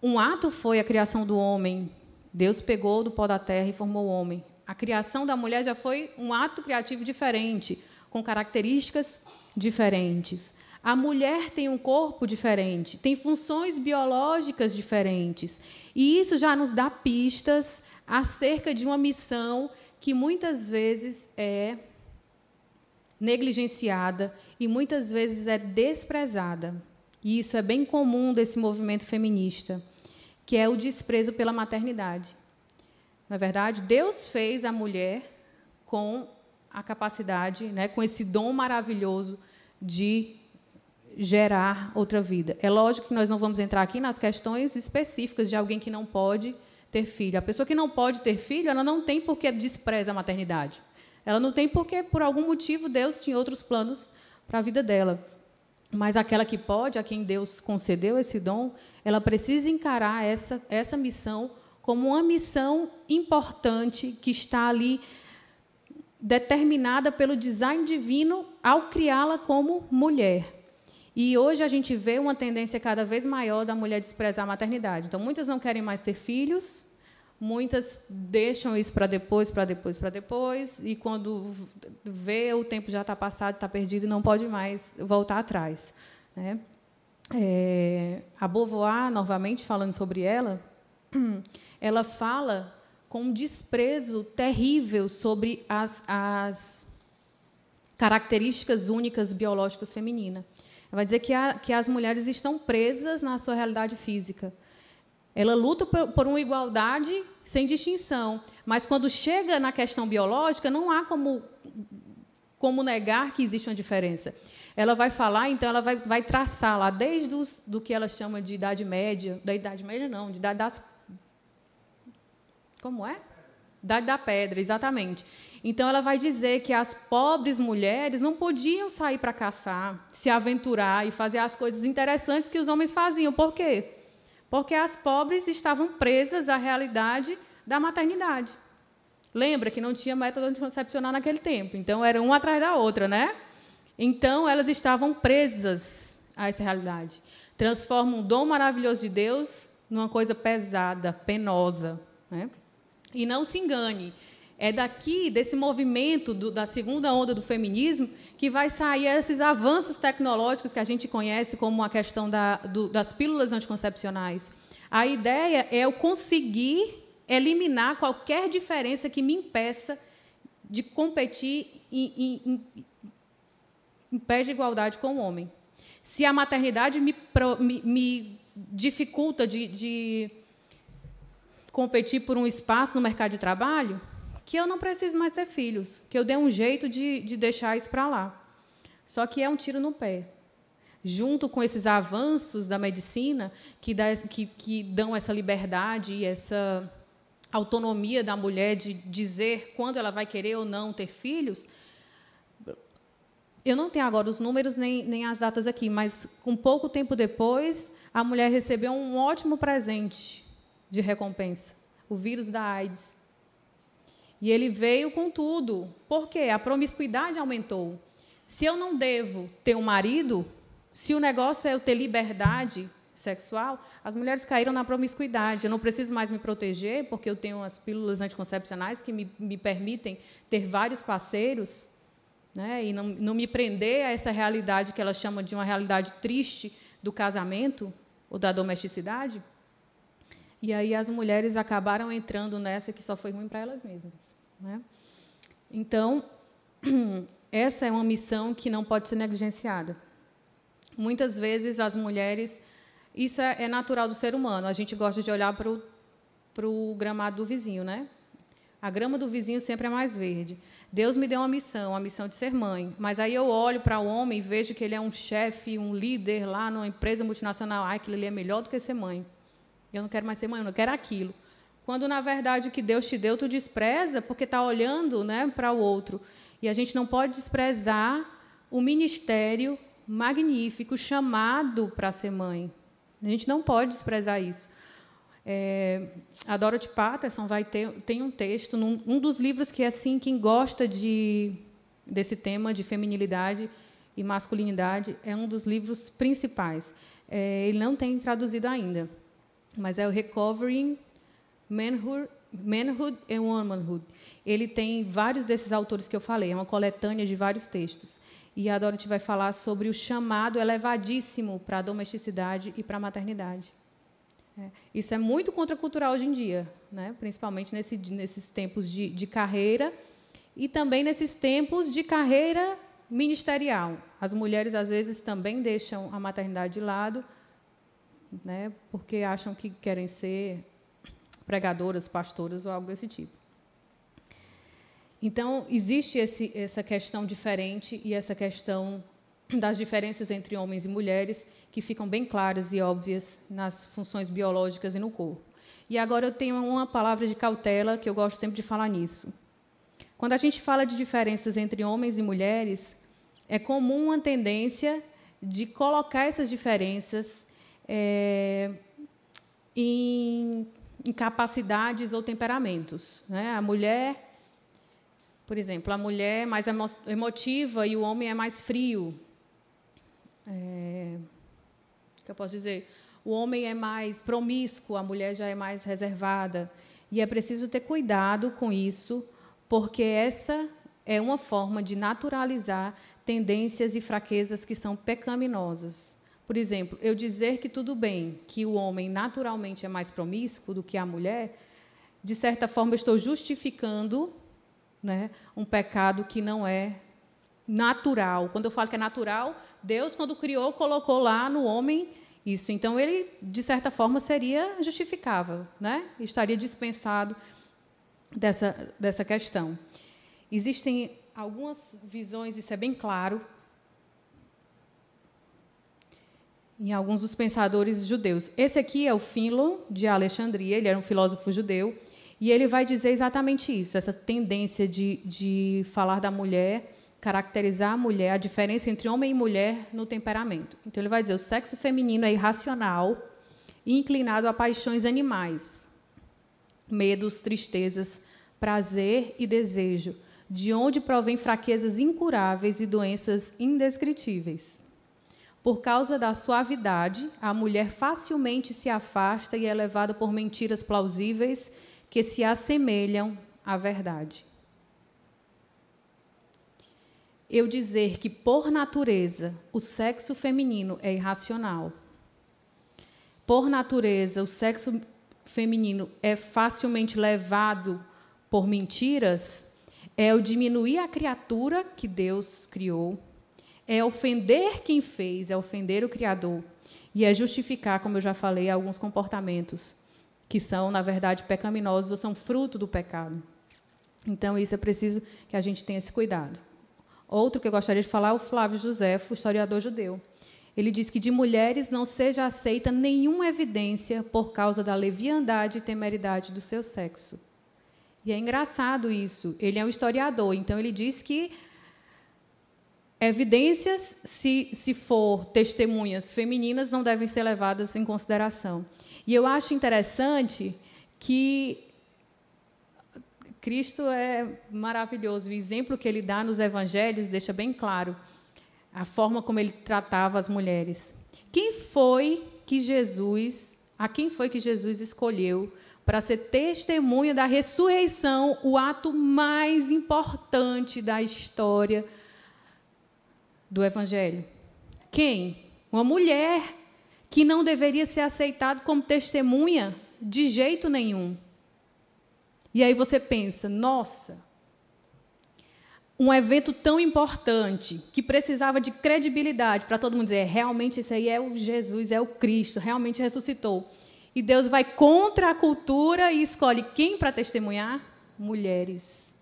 Um ato foi a criação do homem. Deus pegou do pó da terra e formou o homem. A criação da mulher já foi um ato criativo diferente, com características diferentes. A mulher tem um corpo diferente, tem funções biológicas diferentes. E isso já nos dá pistas acerca de uma missão que muitas vezes é negligenciada e muitas vezes é desprezada. E isso é bem comum desse movimento feminista, que é o desprezo pela maternidade. Na verdade, Deus fez a mulher com a capacidade, né, com esse dom maravilhoso de gerar outra vida. É lógico que nós não vamos entrar aqui nas questões específicas de alguém que não pode ter filho. A pessoa que não pode ter filho, ela não tem por que despreza a maternidade. Ela não tem porque, por algum motivo, Deus tinha outros planos para a vida dela. Mas aquela que pode, a quem Deus concedeu esse dom, ela precisa encarar essa missão como uma missão importante que está ali determinada pelo design divino ao criá-la como mulher. E hoje a gente vê uma tendência cada vez maior da mulher desprezar a maternidade. Então, muitas não querem mais ter filhos, muitas deixam isso para depois, e quando vê, o tempo já está passado, está perdido, e não pode mais voltar atrás. Né? A Beauvoir, novamente, falando sobre ela fala com um desprezo terrível sobre as características únicas biológicas femininas. Ela vai dizer que as mulheres estão presas na sua realidade física. Ela luta por uma igualdade sem distinção, mas, quando chega na questão biológica, não há como negar que existe uma diferença. Ela vai falar, então, ela vai traçar lá, desde do que ela chama de Idade Média, da Idade Média não, de Idade das... Como é? Idade da Pedra, exatamente. Então, ela vai dizer que as pobres mulheres não podiam sair para caçar, se aventurar e fazer as coisas interessantes que os homens faziam. Por quê? Porque as pobres estavam presas à realidade da maternidade. Lembra que não tinha método anticoncepcional naquele tempo, então era uma atrás da outra, né? Então, elas estavam presas a essa realidade. Transformam um dom maravilhoso de Deus numa coisa pesada, penosa, né? E não se engane, é daqui, desse movimento da segunda onda do feminismo, que vai sair esses avanços tecnológicos que a gente conhece, como a questão das pílulas anticoncepcionais. A ideia é eu conseguir eliminar qualquer diferença que me impeça de competir em pé de igualdade com o homem. Se a maternidade me dificulta de competir por um espaço no mercado de trabalho, que eu não preciso mais ter filhos, que eu dê um jeito de deixar isso para lá. Só que é um tiro no pé. Junto com esses avanços da medicina, que dão essa liberdade e essa autonomia da mulher de dizer quando ela vai querer ou não ter filhos, eu não tenho agora os números nem as datas aqui, mas, com pouco tempo depois, a mulher recebeu um ótimo presente de recompensa, o vírus da AIDS. E ele veio com tudo. Por quê? A promiscuidade aumentou. Se eu não devo ter um marido, se o negócio é eu ter liberdade sexual, as mulheres caíram na promiscuidade. Eu não preciso mais me proteger, porque eu tenho as pílulas anticoncepcionais que me permitem ter vários parceiros, né, e não me prender a essa realidade que ela chama de uma realidade triste do casamento ou da domesticidade. E aí as mulheres acabaram entrando nessa que só foi ruim para elas mesmas, né? Então, essa é uma missão que não pode ser negligenciada. Muitas vezes as mulheres... Isso é natural do ser humano. A gente gosta de olhar para o gramado do vizinho, né? A grama do vizinho sempre é mais verde. Deus me deu uma missão de ser mãe. Mas aí eu olho para o homem e vejo que ele é um chefe, um líder lá numa empresa multinacional. Ah, aquilo ali é melhor do que ser mãe. Eu não quero mais ser mãe, eu não quero aquilo. Quando, na verdade, o que Deus te deu, tu despreza porque está olhando, né, para o outro. E a gente não pode desprezar o ministério magnífico chamado para ser mãe. A gente não pode desprezar isso. A Dorothy Patterson tem um texto, um dos livros que, assim, quem gosta desse tema de feminilidade e masculinidade, é um dos livros principais. Ele não tem traduzido ainda, mas é o Recovering Manhood and Womanhood. Ele tem vários desses autores que eu falei, é uma coletânea de vários textos. E a Dorothy vai falar sobre o chamado elevadíssimo para a domesticidade e para a maternidade. Isso é muito contracultural hoje em dia, né? Principalmente nesses tempos de carreira e também nesses tempos de carreira ministerial. As mulheres, às vezes, também deixam a maternidade de lado, né? Porque acham que querem ser pregadoras, pastoras ou algo desse tipo. Então, existe essa questão diferente e essa questão das diferenças entre homens e mulheres que ficam bem claras e óbvias nas funções biológicas e no corpo. E agora eu tenho uma palavra de cautela, que eu gosto sempre de falar nisso. Quando a gente fala de diferenças entre homens e mulheres, é comum uma tendência de colocar essas diferenças em capacidades ou temperamentos, né? A mulher... Por exemplo, a mulher é mais emotiva e o homem é mais frio. O que eu posso dizer? O homem é mais promíscuo, a mulher já é mais reservada. E é preciso ter cuidado com isso, porque essa é uma forma de naturalizar tendências e fraquezas que são pecaminosas. Por exemplo, eu dizer que tudo bem, que o homem naturalmente é mais promíscuo do que a mulher, de certa forma, eu estou justificando, né, um pecado que não é natural. Quando eu falo que é natural, Deus, quando criou, colocou lá no homem isso. Então, ele, de certa forma, seria justificável, né? Estaria dispensado dessa questão. Existem algumas visões, isso é bem claro, em alguns dos pensadores judeus. Esse aqui é o Philo, de Alexandria, ele era um filósofo judeu, E ele vai dizer exatamente isso, essa tendência de falar da mulher, caracterizar a mulher, a diferença entre homem e mulher no temperamento. Então, ele vai dizer, o sexo feminino é irracional e inclinado a paixões animais, medos, tristezas, prazer e desejo, de onde provém fraquezas incuráveis e doenças indescritíveis. Por causa da suavidade, a mulher facilmente se afasta e é levada por mentiras plausíveis que se assemelham à verdade. Eu dizer que, por natureza, o sexo feminino é irracional, por natureza, o sexo feminino é facilmente levado por mentiras, é o diminuir a criatura que Deus criou, é ofender quem fez, é ofender o Criador, e é justificar, como eu já falei, alguns comportamentos que são, na verdade, pecaminosos ou são fruto do pecado. Então, isso é preciso que a gente tenha esse cuidado. Outro que eu gostaria de falar é o Flávio Josefo, historiador judeu. Ele diz que de mulheres não seja aceita nenhuma evidência por causa da leviandade e temeridade do seu sexo. E é engraçado isso. Ele é um historiador, então ele diz que evidências, se for testemunhas femininas, não devem ser levadas em consideração. E eu acho interessante que Cristo é maravilhoso. O exemplo que ele dá nos evangelhos deixa bem claro a forma como ele tratava as mulheres. A quem foi que Jesus escolheu para ser testemunha da ressurreição, o ato mais importante da história do Evangelho? Quem? Uma mulher que não deveria ser aceitada como testemunha de jeito nenhum. E aí você pensa, nossa, um evento tão importante, que precisava de credibilidade para todo mundo dizer, realmente esse aí é o Jesus, é o Cristo, realmente ressuscitou. E Deus vai contra a cultura e escolhe quem para testemunhar? Mulheres.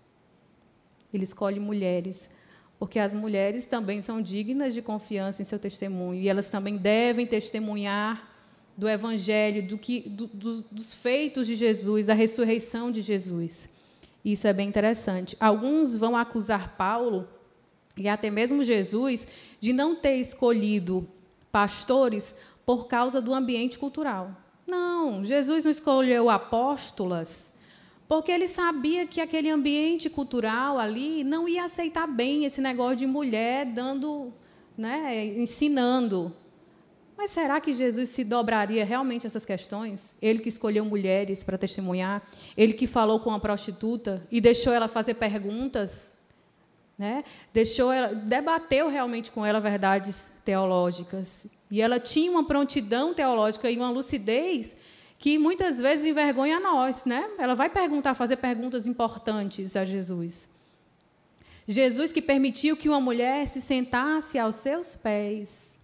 Ele escolhe mulheres, porque as mulheres também são dignas de confiança em seu testemunho, e elas também devem testemunhar do Evangelho, dos feitos de Jesus, da ressurreição de Jesus. Isso é bem interessante. Alguns vão acusar Paulo, e até mesmo Jesus, de não ter escolhido pastores por causa do ambiente cultural. Não, Jesus não escolheu apóstolas porque ele sabia que aquele ambiente cultural ali não ia aceitar bem esse negócio de mulher dando, ensinando. Mas será que Jesus se dobraria realmente a essas questões? Ele que escolheu mulheres para testemunhar, ele que falou com a prostituta e deixou ela fazer perguntas, debateu realmente com ela verdades teológicas. E ela tinha uma prontidão teológica e uma lucidez que muitas vezes envergonha a nós. Ela vai fazer perguntas importantes a Jesus. Jesus que permitiu que uma mulher se sentasse aos seus pés,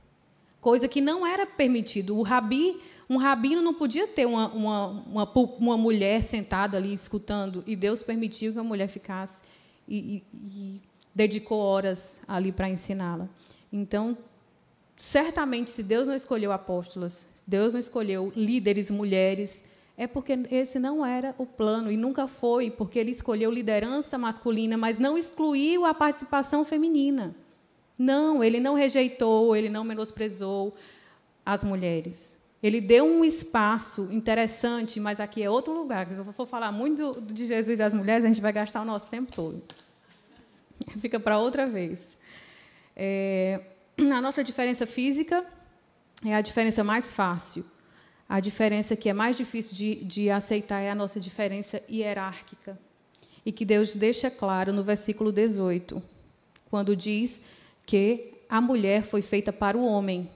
coisa que não era permitido. Um rabino não podia ter uma mulher sentada ali escutando, e Deus permitiu que a mulher ficasse e dedicou horas ali para ensiná-la. Então, certamente, se Deus não escolheu apóstolas, Deus não escolheu líderes mulheres, é porque esse não era o plano, e nunca foi, porque ele escolheu liderança masculina, mas não excluiu a participação feminina. Não, ele não rejeitou, ele não menosprezou as mulheres. Ele deu um espaço interessante, mas aqui é outro lugar. Se eu for falar muito de Jesus e das mulheres, a gente vai gastar o nosso tempo todo. Fica para outra vez. A nossa diferença física é a diferença mais fácil. A diferença que é mais difícil de aceitar é a nossa diferença hierárquica. E que Deus deixa claro no versículo 18, quando diz que a mulher foi feita para o homem.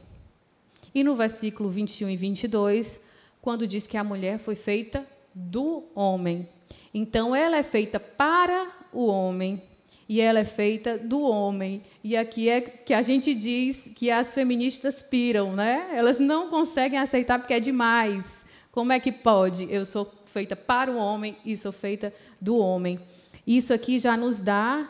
E no versículo 21 e 22, quando diz que a mulher foi feita do homem. Então, ela é feita para o homem, e ela é feita do homem. E aqui é que a gente diz que as feministas piram, Elas não conseguem aceitar porque é demais. Como é que pode? Eu sou feita para o homem e sou feita do homem. Isso aqui já nos dá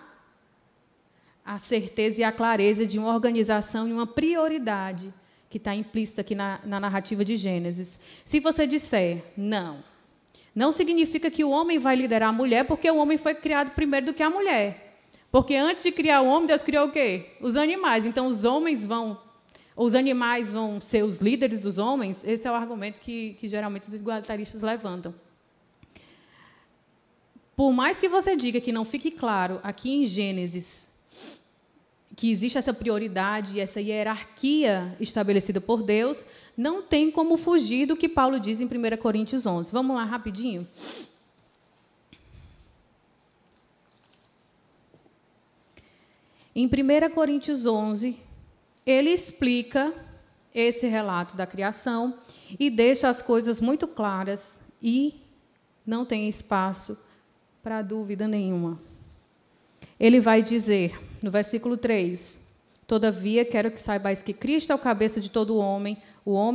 a certeza e a clareza de uma organização e uma prioridade que está implícita aqui na narrativa de Gênesis. Se você disser, não, Não significa que o homem vai liderar a mulher, porque o homem foi criado primeiro do que a mulher. Porque antes de criar o homem, Deus criou o quê? Os animais. Então, os animais vão ser os líderes dos homens. Esse é o argumento que geralmente os igualitaristas levantam. Por mais que você diga que não fique claro aqui em Gênesis que existe essa prioridade, essa hierarquia estabelecida por Deus, não tem como fugir do que Paulo diz em 1 Coríntios 11. Vamos lá, rapidinho? Em 1 Coríntios 11, ele explica esse relato da criação e deixa as coisas muito claras e não tem espaço para dúvida nenhuma. Ele vai dizer, no versículo 3, todavia, quero que saibais que Cristo é o cabeça de todo homem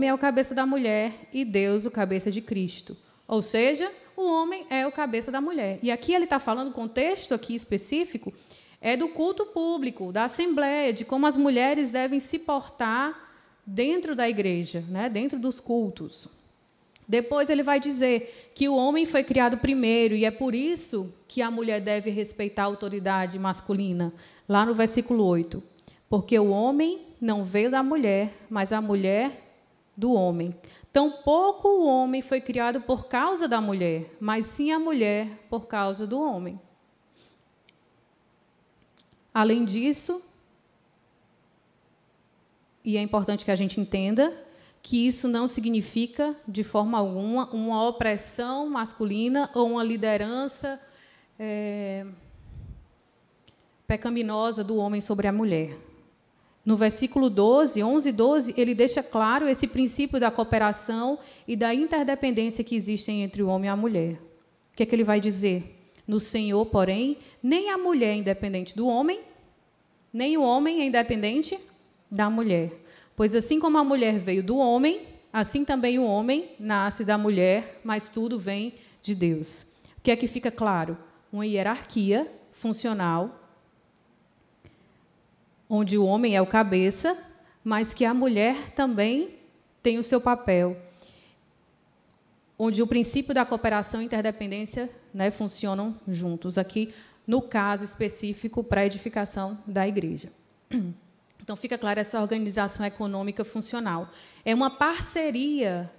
é o cabeça da mulher e Deus o cabeça de Cristo. Ou seja, o homem é o cabeça da mulher. E aqui ele está falando, o contexto aqui específico, é do culto público, da assembleia, de como as mulheres devem se portar dentro da igreja, né, dentro dos cultos. Depois ele vai dizer que o homem foi criado primeiro e é por isso que a mulher deve respeitar a autoridade masculina, lá no versículo 8. Porque o homem não veio da mulher, mas a mulher do homem. Tampouco o homem foi criado por causa da mulher, mas sim a mulher por causa do homem. Além disso, e é importante que a gente entenda, que isso não significa, de forma alguma, uma opressão masculina ou uma liderança pecaminosa do homem sobre a mulher. No versículo 11 e 12, ele deixa claro esse princípio da cooperação e da interdependência que existem entre o homem e a mulher. O que é que ele vai dizer? No Senhor, porém, nem a mulher é independente do homem, nem o homem é independente da mulher. Pois assim como a mulher veio do homem, assim também o homem nasce da mulher, mas tudo vem de Deus. O que é que fica claro? Uma hierarquia funcional, onde o homem é o cabeça, mas que a mulher também tem o seu papel, onde o princípio da cooperação e interdependência, né, funcionam juntos, aqui no caso específico para a edificação da igreja. Então, fica clara essa organização econômica funcional. É uma parceria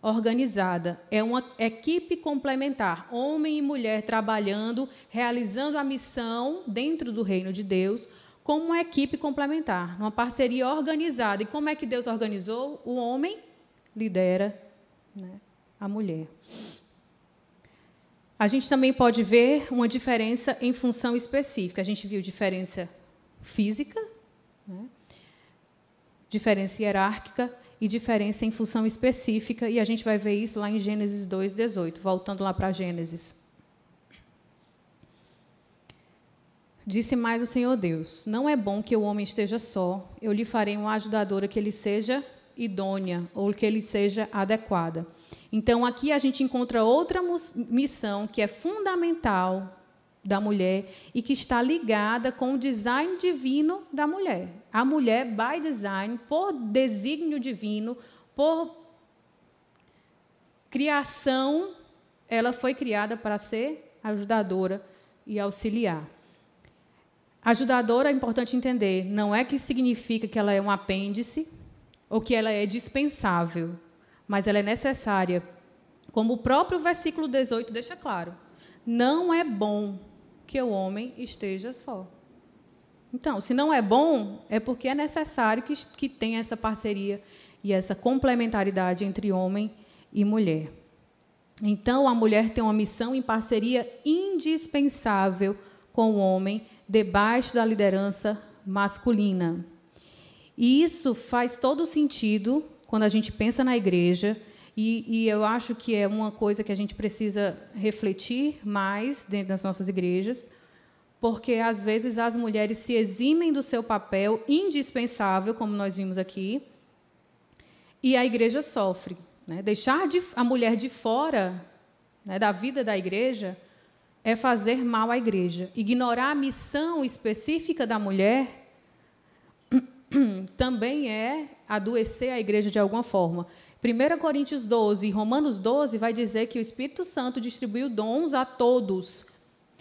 organizada, é uma equipe complementar, homem e mulher trabalhando, realizando a missão dentro do reino de Deus, como uma equipe complementar, uma parceria organizada. E como é que Deus organizou? O homem lidera, né, a mulher. A gente também pode ver uma diferença em função específica. A gente viu diferença física, né, diferença hierárquica e diferença em função específica, e a gente vai ver isso lá em Gênesis 2:18, voltando lá para Gênesis. Disse mais o Senhor Deus, não é bom que o homem esteja só, eu lhe farei uma ajudadora que ele seja idônea, ou que ele seja adequada. Então, aqui a gente encontra outra missão que é fundamental da mulher e que está ligada com o design divino da mulher. A mulher, by design, por desígnio divino, por criação, ela foi criada para ser ajudadora e auxiliar. Ajudadora, é importante entender, não é que significa que ela é um apêndice ou que ela é dispensável, mas ela é necessária. Como o próprio versículo 18 deixa claro, não é bom que o homem esteja só. Então, se não é bom, é porque é necessário que tenha essa parceria e essa complementaridade entre homem e mulher. Então, a mulher tem uma missão em parceria indispensável com o homem, debaixo da liderança masculina. E isso faz todo sentido quando a gente pensa na igreja, e eu acho que é uma coisa que a gente precisa refletir mais dentro das nossas igrejas, porque, às vezes, as mulheres se eximem do seu papel indispensável, como nós vimos aqui, e a igreja sofre. Né? Deixar a mulher de fora, né, da vida da igreja é fazer mal à igreja. Ignorar a missão específica da mulher também é adoecer a igreja de alguma forma. 1 Coríntios 12 e Romanos 12 vai dizer que o Espírito Santo distribuiu dons a todos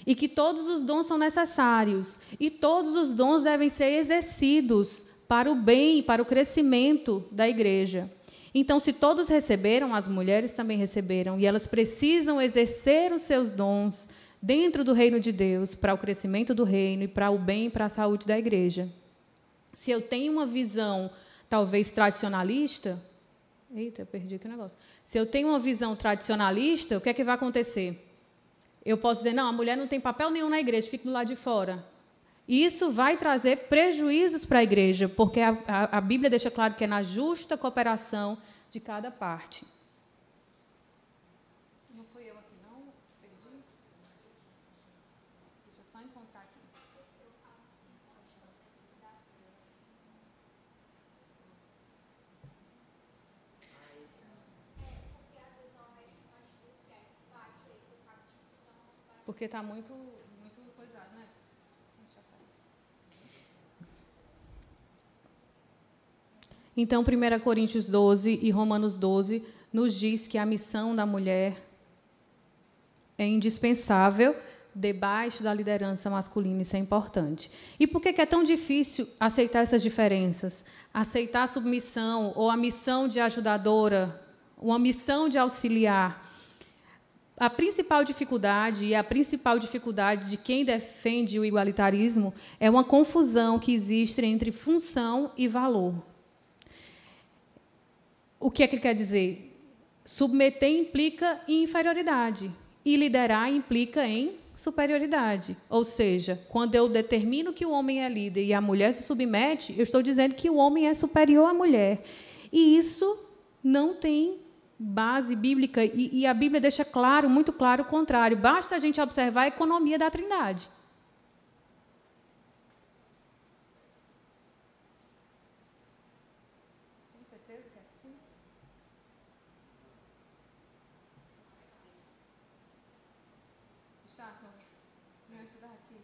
e que todos os dons são necessários e todos os dons devem ser exercidos para o bem, para o crescimento da igreja. Então, se todos receberam, as mulheres também receberam, e elas precisam exercer os seus dons dentro do reino de Deus, para o crescimento do reino e para o bem e para a saúde da igreja. Se eu tenho uma visão, talvez, tradicionalista... Eita, eu perdi aqui o negócio. Se eu tenho uma visão tradicionalista, o que é que vai acontecer? Eu posso dizer, não, a mulher não tem papel nenhum na igreja, fica do lado de fora. Isso vai trazer prejuízos para a igreja, porque a Bíblia deixa claro que é na justa cooperação de cada parte. Não fui eu aqui, não? Perdi? Deixa eu só encontrar aqui. Porque está muito coisado, né? Então, 1 Coríntios 12 e Romanos 12 nos diz que a missão da mulher é indispensável debaixo da liderança masculina, isso é importante. E por que é tão difícil aceitar essas diferenças? Aceitar a submissão ou a missão de ajudadora, uma missão de auxiliar. A principal dificuldade, e a principal dificuldade de quem defende o igualitarismo, é uma confusão que existe entre função e valor. O que é que ele quer dizer? Submeter implica em inferioridade, e liderar implica em superioridade. Ou seja, quando eu determino que o homem é líder e a mulher se submete, eu estou dizendo que o homem é superior à mulher. E isso não tem base bíblica, e a Bíblia deixa claro, muito claro, o contrário. Basta a gente observar a economia da Trindade. Tem certeza que é assim? Chato, não estudar aqui.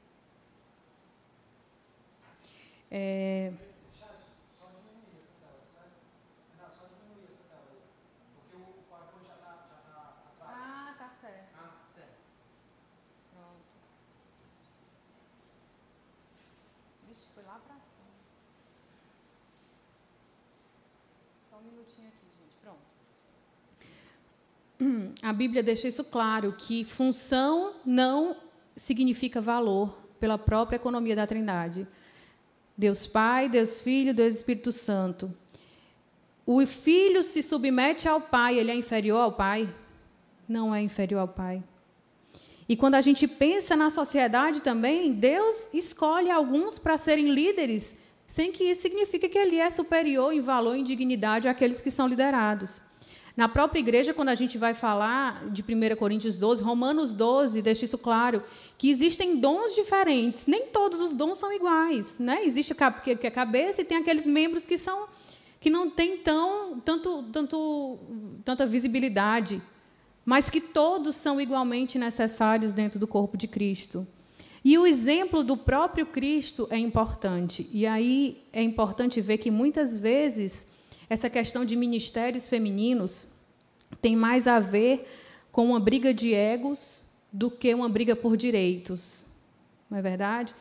Foi lá para cima. Só um minutinho aqui, gente. Pronto. A Bíblia deixa isso claro, que função não significa valor pela própria economia da Trindade. Deus Pai, Deus Filho, Deus Espírito Santo. O Filho se submete ao Pai, ele é inferior ao Pai? Não é inferior ao Pai. E quando a gente pensa na sociedade também, Deus escolhe alguns para serem líderes, sem que isso signifique que ele é superior em valor e em dignidade àqueles que são liderados. Na própria igreja, quando a gente vai falar de 1 Coríntios 12, Romanos 12 deixa isso claro, que existem dons diferentes, nem todos os dons são iguais, né? Existe a cabeça e tem aqueles membros que não têm tanta visibilidade, mas que todos são igualmente necessários dentro do corpo de Cristo. E o exemplo do próprio Cristo é importante. E aí é importante ver que, muitas vezes, essa questão de ministérios femininos tem mais a ver com uma briga de egos do que uma briga por direitos. Não é verdade?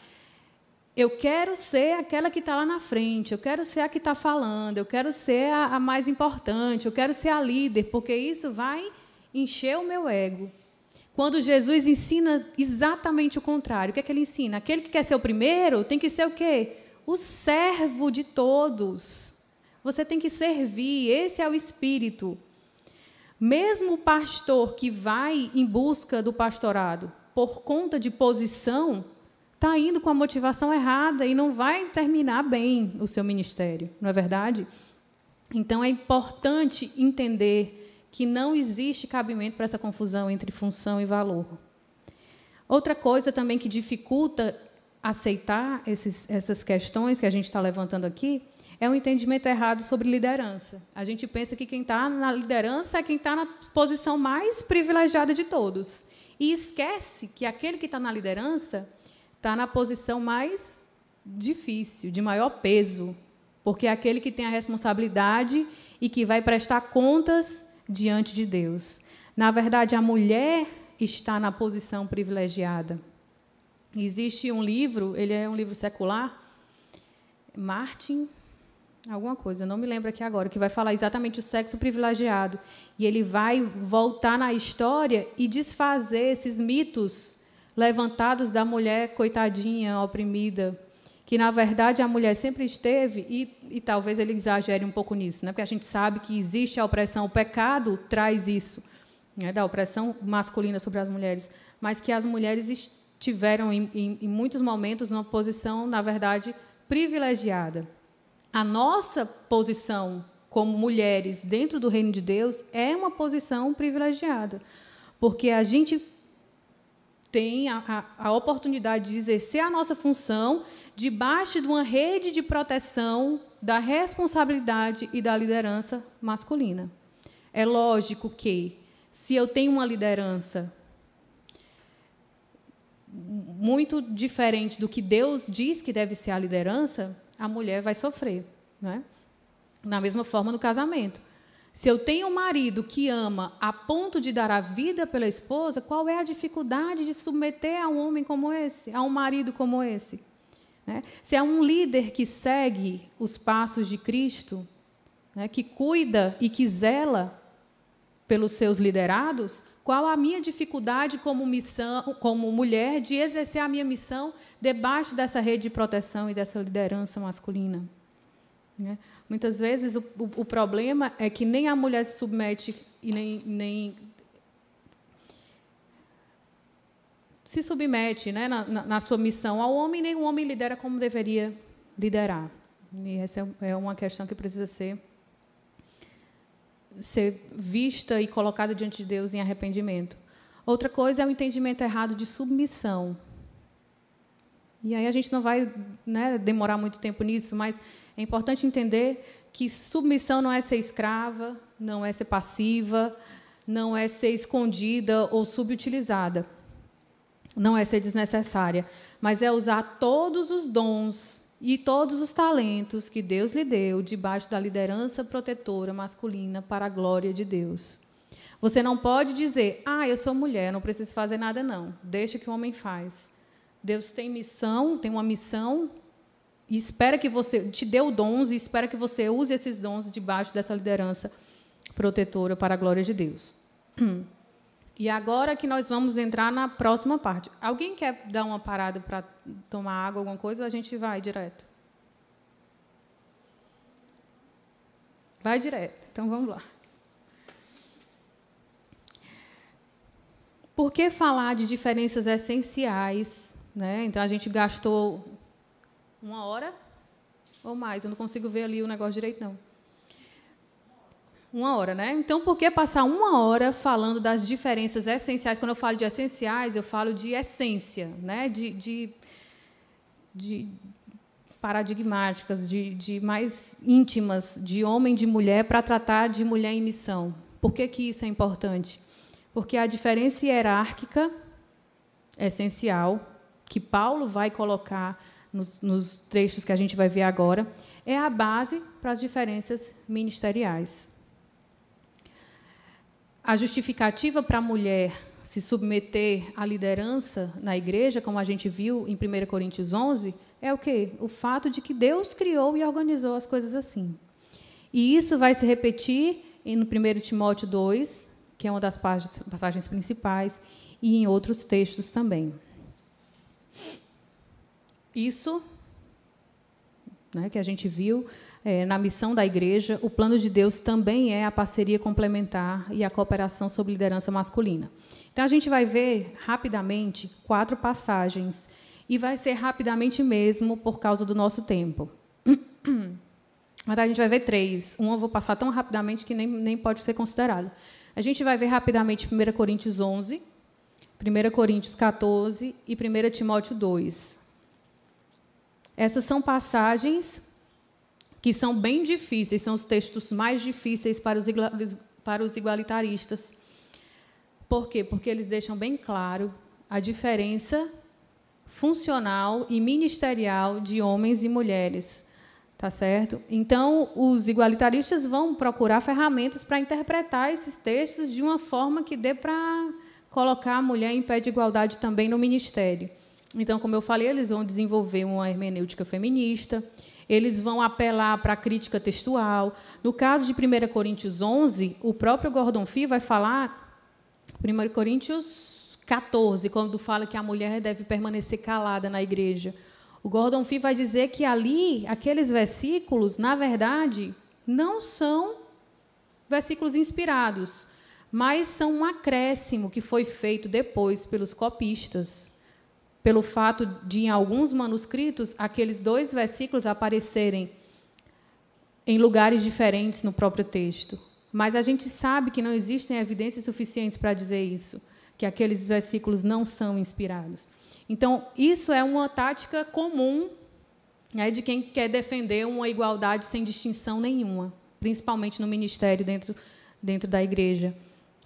Eu quero ser aquela que está lá na frente, eu quero ser a que está falando, eu quero ser a mais importante, eu quero ser a líder, porque isso vai encher o meu ego. Quando Jesus ensina exatamente o contrário, o que é que ele ensina? Aquele que quer ser o primeiro tem que ser o quê? O servo de todos. Você tem que servir, esse é o espírito. Mesmo o pastor que vai em busca do pastorado por conta de posição, está indo com a motivação errada e não vai terminar bem o seu ministério, não é verdade? Então, é importante entender que não existe cabimento para essa confusão entre função e valor. Outra coisa também que dificulta aceitar essas questões que a gente está levantando aqui é um entendimento errado sobre liderança. A gente pensa que quem está na liderança é quem está na posição mais privilegiada de todos. E esquece que aquele que está na liderança está na posição mais difícil, de maior peso. porque é aquele que tem a responsabilidade e que vai prestar contas diante de Deus. Na verdade, a mulher está na posição privilegiada. Existe um livro, ele é um livro secular, Martin, alguma coisa, não me lembro aqui agora, que vai falar exatamente o sexo privilegiado. E ele vai voltar na história e desfazer esses mitos levantados da mulher coitadinha, oprimida, que, na verdade, a mulher sempre esteve, e talvez ele exagere um pouco nisso, né? Porque a gente sabe que existe a opressão, o pecado traz isso, né? Da opressão masculina sobre as mulheres, mas que as mulheres estiveram, em muitos momentos, numa posição, na verdade, privilegiada. A nossa posição como mulheres dentro do reino de Deus é uma posição privilegiada, porque a gente tem a oportunidade de exercer a nossa função debaixo de uma rede de proteção da responsabilidade e da liderança masculina. É lógico que, se eu tenho uma liderança muito diferente do que Deus diz que deve ser a liderança, a mulher vai sofrer, né? Da mesma forma no casamento. Se eu tenho um marido que ama a ponto de dar a vida pela esposa, qual é a dificuldade de submeter a um homem como esse, a um marido como esse? Né? Se é um líder que segue os passos de Cristo, né, que cuida e que zela pelos seus liderados, qual a minha dificuldade como mulher, de exercer a minha missão debaixo dessa rede de proteção e dessa liderança masculina? Né? Muitas vezes o problema é que nem a mulher se submete e nem se submete, né, na sua missão ao homem, nem o homem lidera como deveria liderar. E essa é uma questão que precisa ser vista e colocada diante de Deus em arrependimento. Outra coisa é o entendimento errado de submissão. E aí a gente não vai, né, demorar muito tempo nisso, mas é importante entender que submissão não é ser escrava, não é ser passiva, não é ser escondida ou subutilizada, não é ser desnecessária, mas é usar todos os dons e todos os talentos que Deus lhe deu debaixo da liderança protetora masculina para a glória de Deus. Você não pode dizer, eu sou mulher, não preciso fazer nada, não. Deixa que o homem faz. Deus tem missão, tem uma missão, e espera que você te deu dons e espera que você use esses dons debaixo dessa liderança protetora para a glória de Deus. E agora que nós vamos entrar na próxima parte. Alguém quer dar uma parada para tomar água, alguma coisa, ou a gente vai direto? Vai direto. Então, vamos lá. Por que falar de diferenças essenciais? Né? Então, a gente gastou 1 hora ou mais. Eu não consigo ver ali o negócio direito, não. 1 hora, né? Então, por que passar 1 hora falando das diferenças essenciais? Quando eu falo de essenciais, eu falo de essência, né? de paradigmáticas, de mais íntimas, de homem e de mulher, para tratar de mulher em missão. Por que isso é importante? Porque a diferença hierárquica essencial, que Paulo vai colocar nos trechos que a gente vai ver agora, é a base para as diferenças ministeriais. A justificativa para a mulher se submeter à liderança na igreja, como a gente viu em 1 Coríntios 11, é o quê? O fato de que Deus criou e organizou as coisas assim. E isso vai se repetir no 1 Timóteo 2, que é uma das passagens principais, e em outros textos também. Isso, né, que a gente viu na missão da igreja, o plano de Deus também é a parceria complementar e a cooperação sob liderança masculina. Então, a gente vai ver rapidamente 4 passagens, e vai ser rapidamente mesmo por causa do nosso tempo. Mas a gente vai ver 3. Uma eu vou passar tão rapidamente que nem pode ser considerada. A gente vai ver rapidamente 1 Coríntios 11, 1 Coríntios 14 e 1 Timóteo 2. Essas são passagens que são bem difíceis, são os textos mais difíceis para os igualitaristas. Por quê? Porque eles deixam bem claro a diferença funcional e ministerial de homens e mulheres. Tá certo? Então, os igualitaristas vão procurar ferramentas para interpretar esses textos de uma forma que dê para colocar a mulher em pé de igualdade também no ministério. Então, como eu falei, eles vão desenvolver uma hermenêutica feminista, eles vão apelar para a crítica textual. No caso de 1 Coríntios 11, o próprio Gordon Fee vai falar, 1 Coríntios 14, quando fala que a mulher deve permanecer calada na igreja. O Gordon Fee vai dizer que ali, aqueles versículos, na verdade, não são versículos inspirados, mas são um acréscimo que foi feito depois pelos copistas, pelo fato de, em alguns manuscritos, aqueles 2 versículos aparecerem em lugares diferentes no próprio texto. Mas a gente sabe que não existem evidências suficientes para dizer isso, que aqueles versículos não são inspirados. Então, isso é uma tática comum, né, de quem quer defender uma igualdade sem distinção nenhuma, principalmente no ministério dentro da igreja.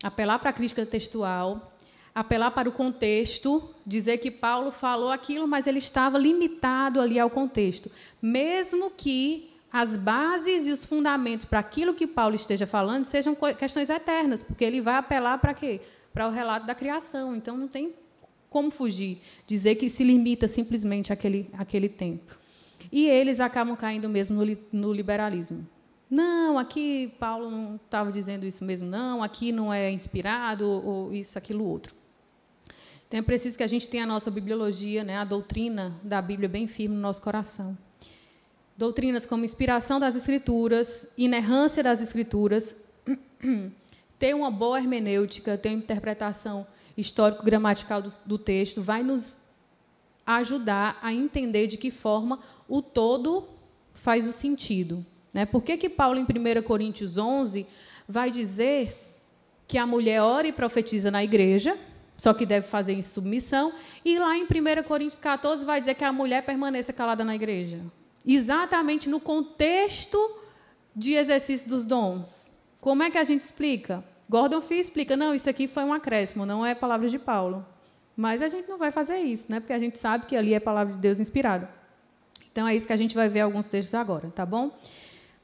Apelar para a crítica textual, apelar para o contexto, dizer que Paulo falou aquilo, mas ele estava limitado ali ao contexto. Mesmo que as bases e os fundamentos para aquilo que Paulo esteja falando sejam questões eternas, porque ele vai apelar para quê? Para o relato da criação. Então, não tem como fugir, dizer que se limita simplesmente àquele tempo. E eles acabam caindo mesmo no liberalismo. Não, aqui Paulo não estava dizendo isso mesmo, não, aqui não é inspirado, ou isso, aquilo, outro. Então, é preciso que a gente tenha a nossa bibliologia, né, a doutrina da Bíblia bem firme no nosso coração. Doutrinas como inspiração das Escrituras, inerrância das Escrituras, ter uma boa hermenêutica, ter uma interpretação histórico-gramatical do texto, vai nos ajudar a entender de que forma o todo faz o sentido. Né? Por que Paulo, em 1 Coríntios 11, vai dizer que a mulher ora e profetiza na igreja, só que deve fazer em submissão, e lá em 1 Coríntios 14 vai dizer que a mulher permaneça calada na igreja? Exatamente no contexto de exercício dos dons. Como é que a gente explica? Gordon Fee explica, não, isso aqui foi um acréscimo, não é palavra de Paulo. Mas a gente não vai fazer isso, né? Porque a gente sabe que ali é palavra de Deus inspirada. Então, é isso que a gente vai ver alguns textos agora, tá bom?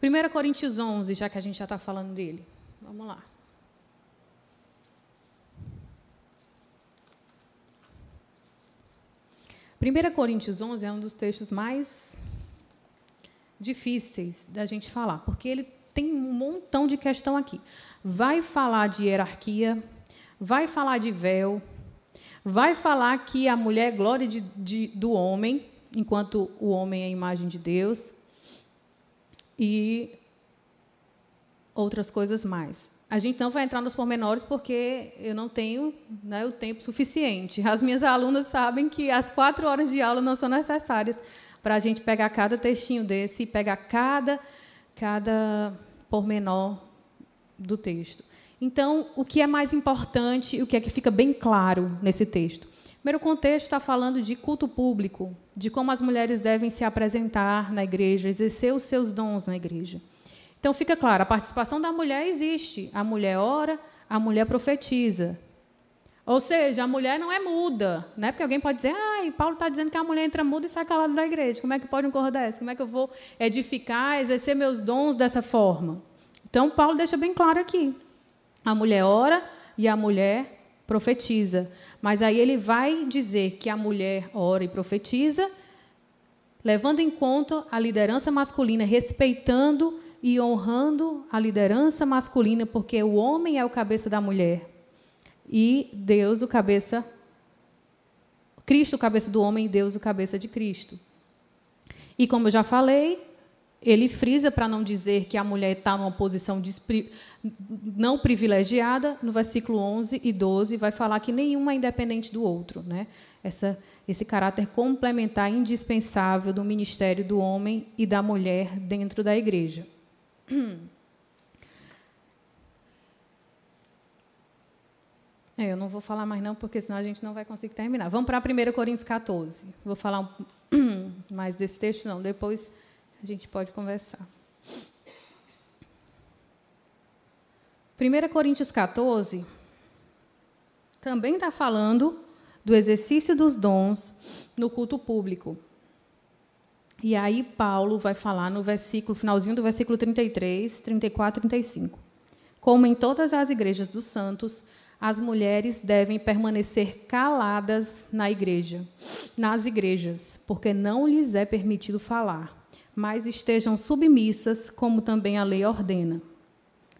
1 Coríntios 11, já que a gente já está falando dele. Vamos lá. 1 Coríntios 11 é um dos textos mais difíceis da gente falar, porque ele tem um montão de questão aqui. Vai falar de hierarquia, vai falar de véu, vai falar que a mulher é glória do homem, enquanto o homem é a imagem de Deus, e outras coisas mais. A gente não vai entrar nos pormenores porque eu não tenho, né, o tempo suficiente. As minhas alunas sabem que as 4 horas de aula não são necessárias para a gente pegar cada textinho desse e pegar cada pormenor do texto. Então, o que é mais importante e o que é que fica bem claro nesse texto? Primeiro, o contexto está falando de culto público, de como as mulheres devem se apresentar na igreja, exercer os seus dons na igreja. Então, fica claro, a participação da mulher existe. A mulher ora, a mulher profetiza. Ou seja, a mulher não é muda, né? Porque alguém pode dizer, Paulo está dizendo que a mulher entra muda e sai calada da igreja. Como é que pode um corpo desse? Como é que eu vou edificar, exercer meus dons dessa forma? Então, Paulo deixa bem claro aqui. A mulher ora e a mulher profetiza. Mas aí ele vai dizer que a mulher ora e profetiza, levando em conta a liderança masculina, respeitando e honrando a liderança masculina, porque o homem é o cabeça da mulher. E Deus, o cabeça... Cristo, o cabeça do homem, e Deus, o cabeça de Cristo. E, como eu já falei, ele frisa para não dizer que a mulher está numa posição não privilegiada. No versículo 11 e 12, vai falar que nenhuma é independente do outro, né? Esse caráter complementar indispensável do ministério do homem e da mulher dentro da igreja. Eu não vou falar mais não, porque senão a gente não vai conseguir terminar. Vamos para 1 Coríntios 14. Vou falar mais desse texto, não. Depois a gente pode conversar. 1 Coríntios 14 também está falando do exercício dos dons no culto público. E aí Paulo vai falar no finalzinho do versículo 33, 34, 35. Como em todas as igrejas dos santos, as mulheres devem permanecer caladas nas igrejas, porque não lhes é permitido falar, mas estejam submissas, como também a lei ordena.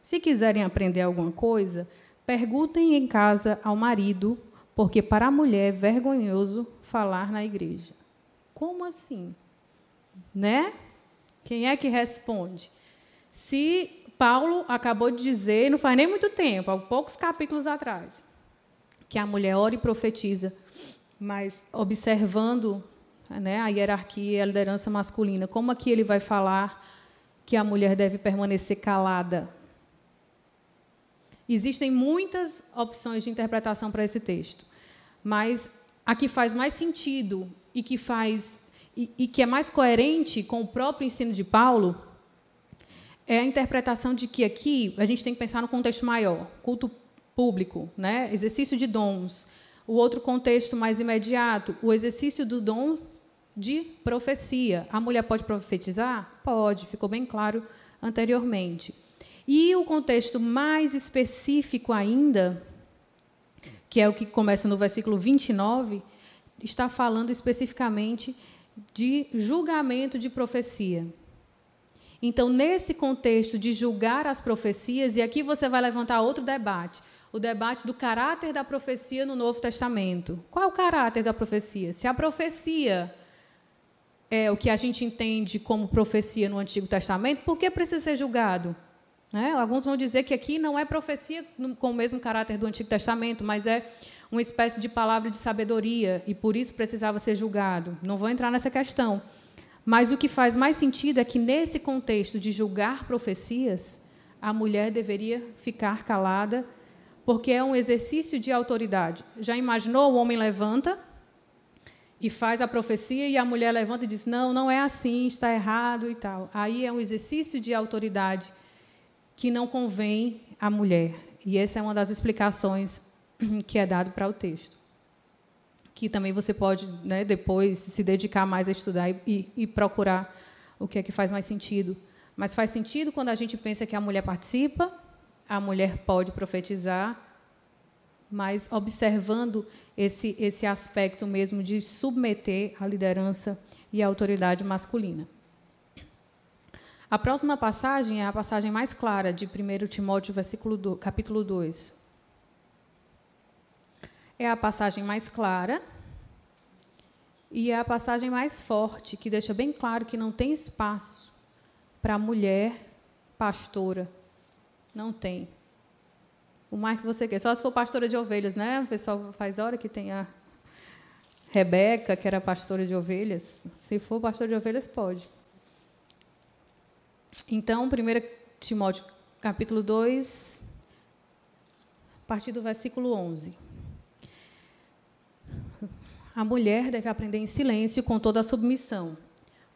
Se quiserem aprender alguma coisa, perguntem em casa ao marido, porque para a mulher é vergonhoso falar na igreja. Como assim? Né? Quem é que responde? Se Paulo acabou de dizer, não faz nem muito tempo, há poucos capítulos atrás, que a mulher ora e profetiza, mas observando, né, a hierarquia e a liderança masculina, como aqui ele vai falar que a mulher deve permanecer calada? Existem muitas opções de interpretação para esse texto, mas a que faz mais sentido e que é mais coerente com o próprio ensino de Paulo é a interpretação de que aqui a gente tem que pensar no contexto maior, culto público, né? Exercício de dons. O outro contexto mais imediato, o exercício do dom de profecia. A mulher pode profetizar? Pode, ficou bem claro anteriormente. E o contexto mais específico ainda, que é o que começa no versículo 29, está falando especificamente de julgamento de profecia. Então, nesse contexto de julgar as profecias, e aqui você vai levantar outro debate, o debate do caráter da profecia no Novo Testamento. Qual é o caráter da profecia? Se a profecia é o que a gente entende como profecia no Antigo Testamento, por que precisa ser julgado? Né? Alguns vão dizer que aqui não é profecia com o mesmo caráter do Antigo Testamento, mas é uma espécie de palavra de sabedoria, e por isso precisava ser julgado. Não vou entrar nessa questão. Mas o que faz mais sentido é que, nesse contexto de julgar profecias, a mulher deveria ficar calada, porque é um exercício de autoridade. Já imaginou? O homem levanta e faz a profecia, e a mulher levanta e diz, não, não é assim, está errado e tal. Aí é um exercício de autoridade que não convém à mulher. E essa é uma das explicações que é dado para o texto. Que também você pode, né, depois se dedicar mais a estudar e procurar o que é que faz mais sentido. Mas faz sentido quando a gente pensa que a mulher participa, a mulher pode profetizar, mas observando esse aspecto mesmo de submeter a liderança e a autoridade masculina. A próxima passagem é a passagem mais clara de 1 Timóteo, capítulo 2. É a passagem mais clara e é a passagem mais forte, que deixa bem claro que não tem espaço para a mulher pastora. Não tem. O mais que você quer. Só se for pastora de ovelhas, né? O pessoal faz hora que tem a Rebeca, que era pastora de ovelhas. Se for pastora de ovelhas, pode. Então, 1 Timóteo, capítulo 2, a partir do versículo 11. A mulher deve aprender em silêncio com toda a submissão,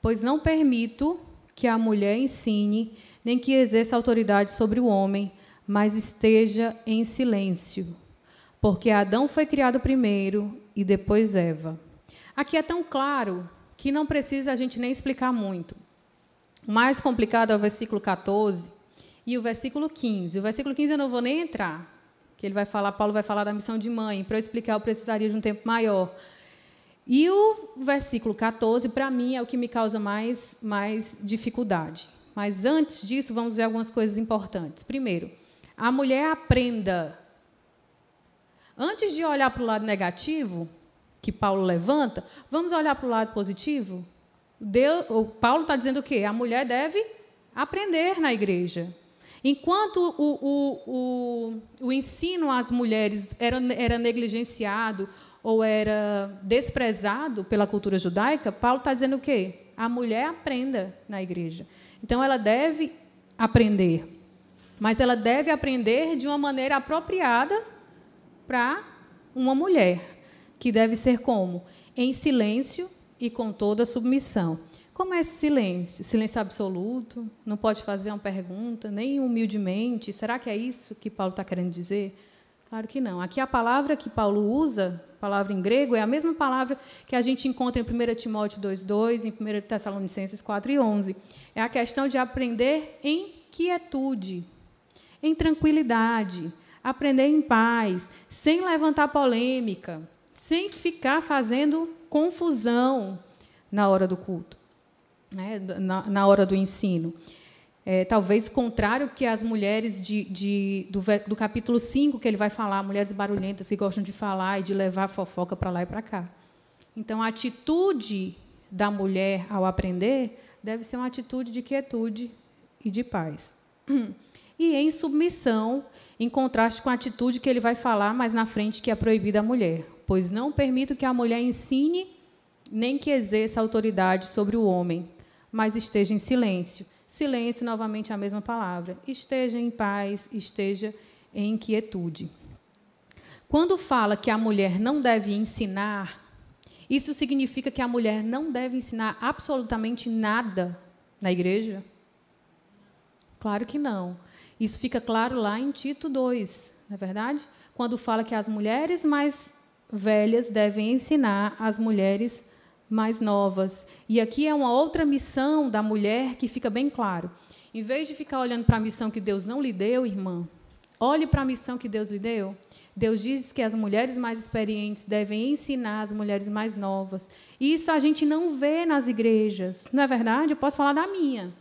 pois não permito que a mulher ensine, nem que exerça autoridade sobre o homem, mas esteja em silêncio, porque Adão foi criado primeiro e depois Eva. Aqui é tão claro que não precisa a gente nem explicar muito. O mais complicado é o versículo 14 e o versículo 15. O versículo 15 eu não vou nem entrar, que Paulo vai falar da missão de mãe. Para eu explicar, eu precisaria de um tempo maior. E o versículo 14, para mim, é o que me causa mais dificuldade. Mas, antes disso, vamos ver algumas coisas importantes. Primeiro, a mulher aprenda. Antes de olhar para o lado negativo, que Paulo levanta, vamos olhar para o lado positivo? Paulo está dizendo o quê? A mulher deve aprender na igreja. Enquanto o ensino às mulheres era negligenciado ou era desprezado pela cultura judaica, Paulo está dizendo o quê? A mulher aprenda na igreja. Então, ela deve aprender, mas ela deve aprender de uma maneira apropriada para uma mulher, que deve ser como? Em silêncio e com toda a submissão. Como é esse silêncio? Silêncio absoluto? Não pode fazer uma pergunta, nem humildemente? Será que é isso que Paulo está querendo dizer? Claro que não. Aqui a palavra que Paulo usa, a palavra em grego, é a mesma palavra que a gente encontra em 1 Timóteo 2,2, em 1 Tessalonicenses 4,11. É a questão de aprender em quietude, em tranquilidade, aprender em paz, sem levantar polêmica, sem ficar fazendo confusão na hora do culto, né, na hora do ensino. Talvez contrário que as mulheres do capítulo 5, que ele vai falar, mulheres barulhentas que gostam de falar e de levar fofoca para lá e para cá. Então, a atitude da mulher ao aprender deve ser uma atitude de quietude e de paz. E em submissão, em contraste com a atitude que ele vai falar mais na frente, que é proibida à mulher. Pois não permito que a mulher ensine, nem que exerça autoridade sobre o homem, mas esteja em silêncio. Silêncio, novamente, a mesma palavra. Esteja em paz, esteja em quietude. Quando fala que a mulher não deve ensinar, isso significa que a mulher não deve ensinar absolutamente nada na igreja? Claro que não. Isso fica claro lá em Tito 2, não é verdade? Quando fala que as mulheres mais velhas devem ensinar as mulheres mais novas. E aqui é uma outra missão da mulher que fica bem claro. Em vez de ficar olhando para a missão que Deus não lhe deu, irmã, olhe para a missão que Deus lhe deu. Deus diz que as mulheres mais experientes devem ensinar as mulheres mais novas. E isso a gente não vê nas igrejas. Não é verdade? Eu posso falar da minha.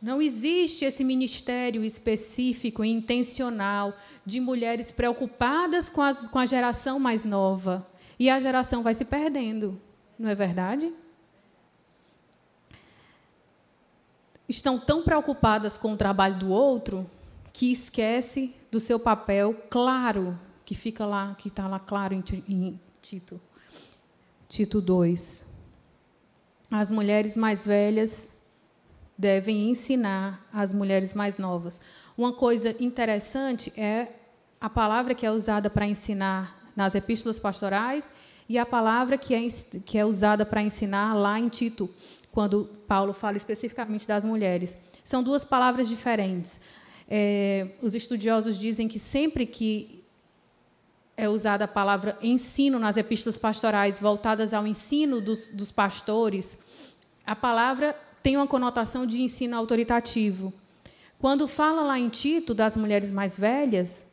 Não existe esse ministério específico e intencional de mulheres preocupadas com a geração mais nova. E a geração vai se perdendo. Não é verdade? Estão tão preocupadas com o trabalho do outro que esquece do seu papel claro, que fica lá, que está lá claro em Tito 2. As mulheres mais velhas devem ensinar as mulheres mais novas. Uma coisa interessante é a palavra que é usada para ensinar nas epístolas pastorais e a palavra que é usada para ensinar lá em Tito, quando Paulo fala especificamente das mulheres. São duas palavras diferentes. Os estudiosos dizem que sempre que é usada a palavra ensino nas epístolas pastorais voltadas ao ensino dos pastores, a palavra tem uma conotação de ensino autoritativo. Quando fala lá em Tito das mulheres mais velhas,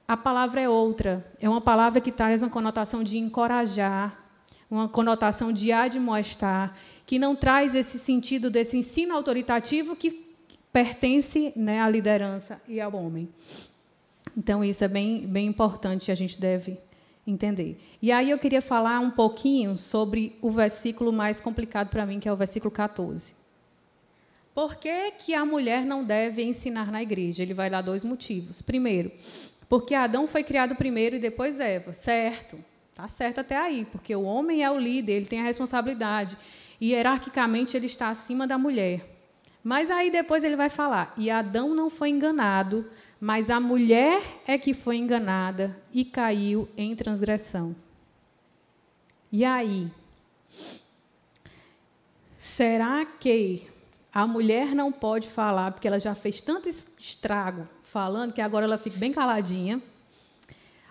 a palavra é outra. É uma palavra que traz uma conotação de encorajar, uma conotação de admoestar, que não traz esse sentido desse ensino autoritativo que pertence, né, à liderança e ao homem. Então, isso é bem, bem importante, a gente deve entender. E aí eu queria falar um pouquinho sobre o versículo mais complicado para mim, que é o versículo 14. Por que que a mulher não deve ensinar na igreja? Ele vai dar dois motivos. Primeiro, porque Adão foi criado primeiro e depois Eva. Certo, está certo até aí, porque o homem é o líder, ele tem a responsabilidade. E, hierarquicamente, ele está acima da mulher. Mas aí depois ele vai falar, e Adão não foi enganado, mas a mulher é que foi enganada e caiu em transgressão. E aí? Será que a mulher não pode falar, porque ela já fez tanto estrago falando, que agora ela fica bem caladinha?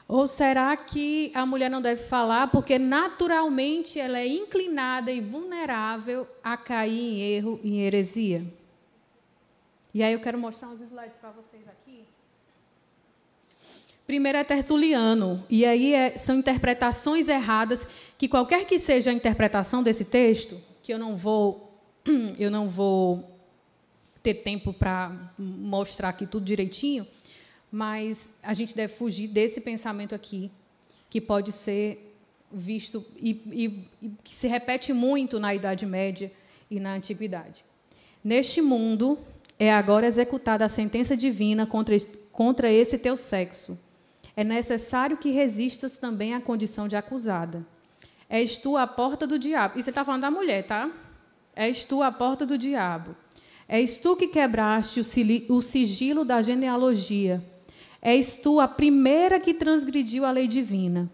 Ou será que a mulher não deve falar porque, naturalmente, ela é inclinada e vulnerável a cair em erro e em heresia? E aí eu quero mostrar uns slides para vocês aqui. Primeiro é Tertuliano, e aí são interpretações erradas, que qualquer que seja a interpretação desse texto, que eu não vou ter tempo para mostrar aqui tudo direitinho, mas a gente deve fugir desse pensamento aqui, que pode ser visto e que se repete muito na Idade Média e na Antiguidade. Neste mundo é agora executada a sentença divina contra esse teu sexo. É necessário que resistas também à condição de acusada. És tu a porta do diabo. Isso ele está falando da mulher, tá? És tu a porta do diabo. És tu que quebraste o sigilo da genealogia. És tu a primeira que transgrediu a lei divina.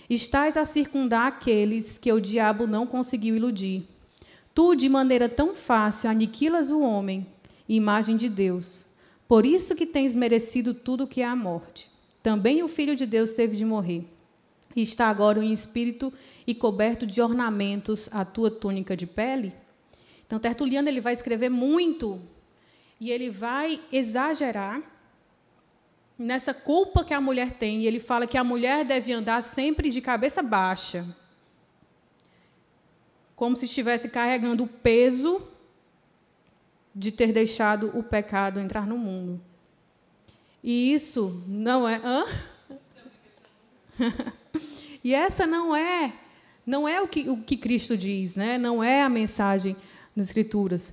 Estás a circundar aqueles que o diabo não conseguiu iludir. Tu, de maneira tão fácil, aniquilas o homem, imagem de Deus. Por isso que tens merecido tudo o que é a morte. Também o Filho de Deus teve de morrer. E está agora em espírito e coberto de ornamentos a tua túnica de pele? Então, Tertuliano ele vai escrever muito e ele vai exagerar nessa culpa que a mulher tem. E ele fala que a mulher deve andar sempre de cabeça baixa, como se estivesse carregando o peso de ter deixado o pecado entrar no mundo. E isso não é... E essa não é o que Cristo diz, né? Não é a mensagem nas Escrituras.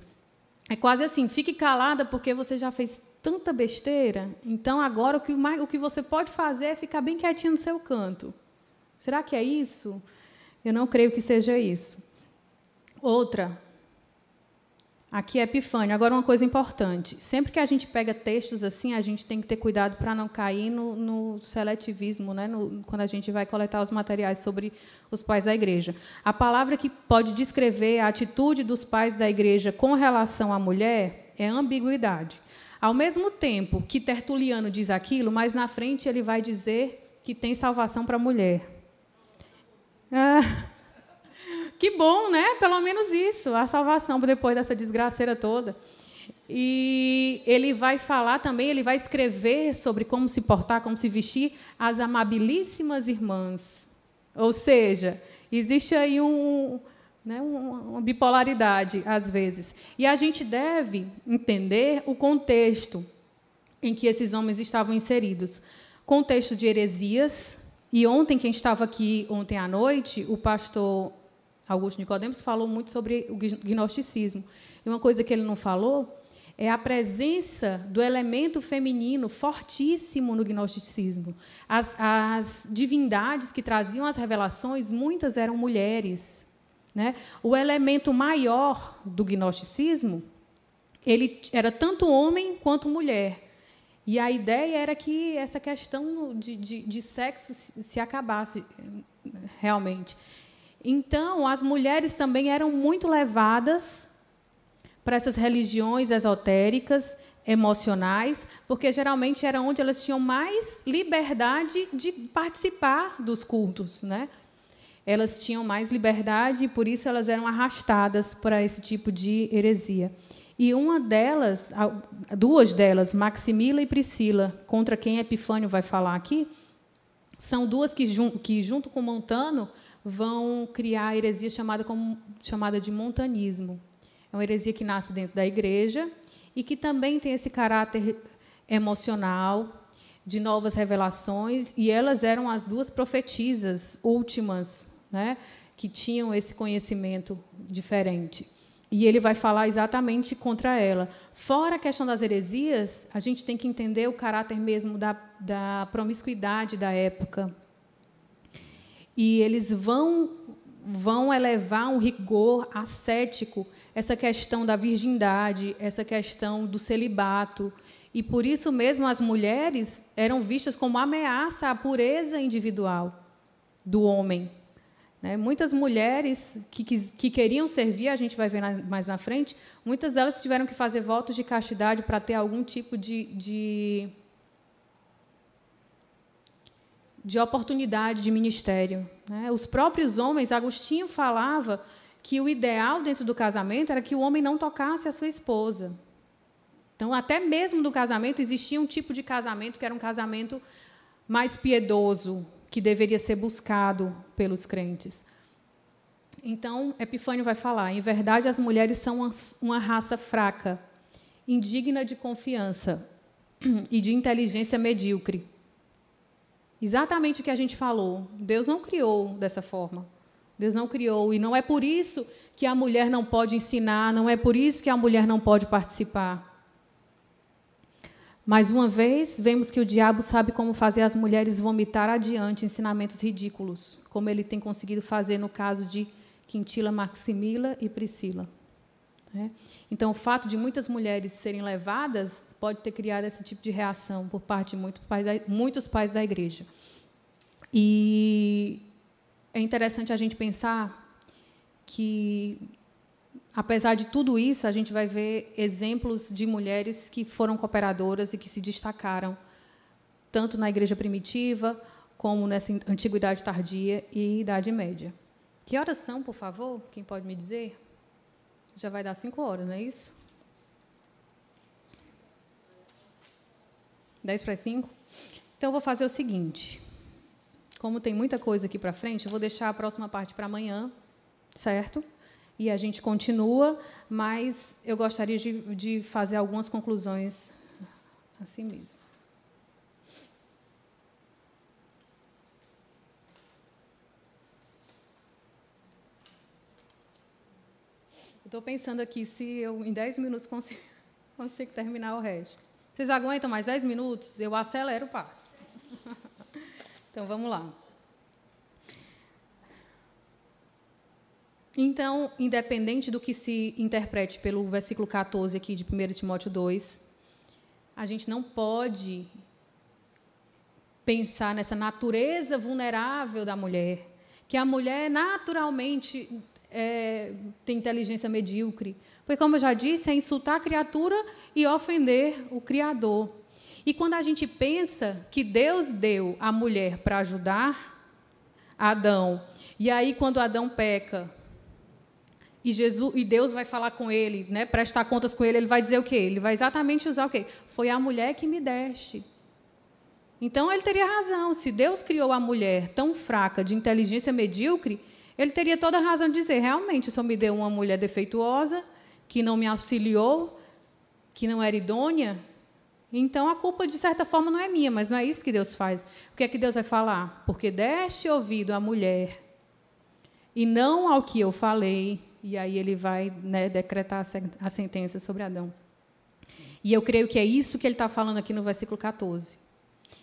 É quase assim, fique calada porque você já fez tanta besteira, então agora o que você pode fazer é ficar bem quietinho no seu canto. Será que é isso? Eu não creio que seja isso. Outra, aqui é Epifânio. Agora, uma coisa importante. Sempre que a gente pega textos assim, a gente tem que ter cuidado para não cair no seletivismo, né? Quando a gente vai coletar os materiais sobre os pais da igreja. A palavra que pode descrever a atitude dos pais da igreja com relação à mulher é ambiguidade. Ao mesmo tempo que Tertuliano diz aquilo, mais na frente ele vai dizer que tem salvação para a mulher. Que bom, né? Pelo menos isso, a salvação depois dessa desgraceira toda. E ele vai falar também, ele vai escrever sobre como se portar, como se vestir as amabilíssimas irmãs. Ou seja, existe aí uma bipolaridade, às vezes. E a gente deve entender o contexto em que esses homens estavam inseridos. Contexto de heresias. E ontem, quem estava aqui ontem à noite, o pastor Augusto Nicodemos falou muito sobre o gnosticismo. E uma coisa que ele não falou é a presença do elemento feminino fortíssimo no gnosticismo. As divindades que traziam as revelações, muitas eram mulheres, né? O elemento maior do gnosticismo, ele era tanto homem quanto mulher. E a ideia era que essa questão de sexo se acabasse realmente. Então, as mulheres também eram muito levadas para essas religiões esotéricas, emocionais, porque geralmente era onde elas tinham mais liberdade de participar dos cultos, né? Elas tinham mais liberdade e, por isso, elas eram arrastadas para esse tipo de heresia. E duas delas, Maximila e Priscila, contra quem Epifânio vai falar aqui, são duas que junto com Montano, vão criar a heresia chamada de montanismo. É uma heresia que nasce dentro da igreja e que também tem esse caráter emocional, de novas revelações, e elas eram as duas profetisas últimas, né, que tinham esse conhecimento diferente. E ele vai falar exatamente contra ela. Fora a questão das heresias, a gente tem que entender o caráter mesmo da promiscuidade da época. E eles vão elevar um rigor ascético, essa questão da virgindade, essa questão do celibato. E, por isso mesmo, as mulheres eram vistas como ameaça à pureza individual do homem. Muitas mulheres que queriam servir, a gente vai ver mais na frente, muitas delas tiveram que fazer votos de castidade para ter algum tipo de oportunidade de ministério. Os próprios homens, Agostinho falava que o ideal dentro do casamento era que o homem não tocasse a sua esposa. Então, até mesmo do casamento, existia um tipo de casamento que era um casamento mais piedoso, que deveria ser buscado pelos crentes. Então, Epifânio vai falar, em verdade, as mulheres são uma raça fraca, indigna de confiança e de inteligência medíocre. Exatamente o que a gente falou. Deus não criou dessa forma. Deus não criou. E não é por isso que a mulher não pode ensinar, não é por isso que a mulher não pode participar. Mais uma vez, vemos que o diabo sabe como fazer as mulheres vomitar adiante ensinamentos ridículos, como ele tem conseguido fazer no caso de Quintila, Maximila e Priscila. Então, o fato de muitas mulheres serem levadas pode ter criado esse tipo de reação por parte de muitos pais da igreja. E é interessante a gente pensar que, apesar de tudo isso, a gente vai ver exemplos de mulheres que foram cooperadoras e que se destacaram, tanto na igreja primitiva, como nessa antiguidade tardia e idade média. Que horas são, por favor? Quem pode me dizer? Já vai dar 5 horas, não é isso? 10 para as 5? Então, eu vou fazer o seguinte. Como tem muita coisa aqui para frente, eu vou deixar a próxima parte para amanhã, certo? E a gente continua, mas eu gostaria de fazer algumas conclusões assim mesmo. Estou pensando aqui se eu, em 10 minutos, consigo terminar o resto. Vocês aguentam mais 10 minutos? Eu acelero o passo. Então, vamos lá. Então, independente do que se interprete pelo versículo 14 aqui de 1 Timóteo 2, a gente não pode pensar nessa natureza vulnerável da mulher, que a mulher naturalmente tem inteligência medíocre. Porque, como eu já disse, é insultar a criatura e ofender o Criador. E quando a gente pensa que Deus deu a mulher para ajudar Adão, e aí, quando Adão peca, e Deus vai falar com ele, né, prestar contas com ele, ele vai dizer o quê? Ele vai exatamente usar o quê? Foi a mulher que me deste. Então, ele teria razão. Se Deus criou a mulher tão fraca, de inteligência medíocre, ele teria toda a razão de dizer, realmente, o Senhor me deu uma mulher defeituosa, que não me auxiliou, que não era idônea. Então, a culpa, de certa forma, não é minha, mas não é isso que Deus faz. O que é que Deus vai falar? Porque deste ouvido à mulher, e não ao que eu falei, e aí ele vai, né, decretar a sentença sobre Adão. E eu creio que é isso que ele está falando aqui no versículo 14.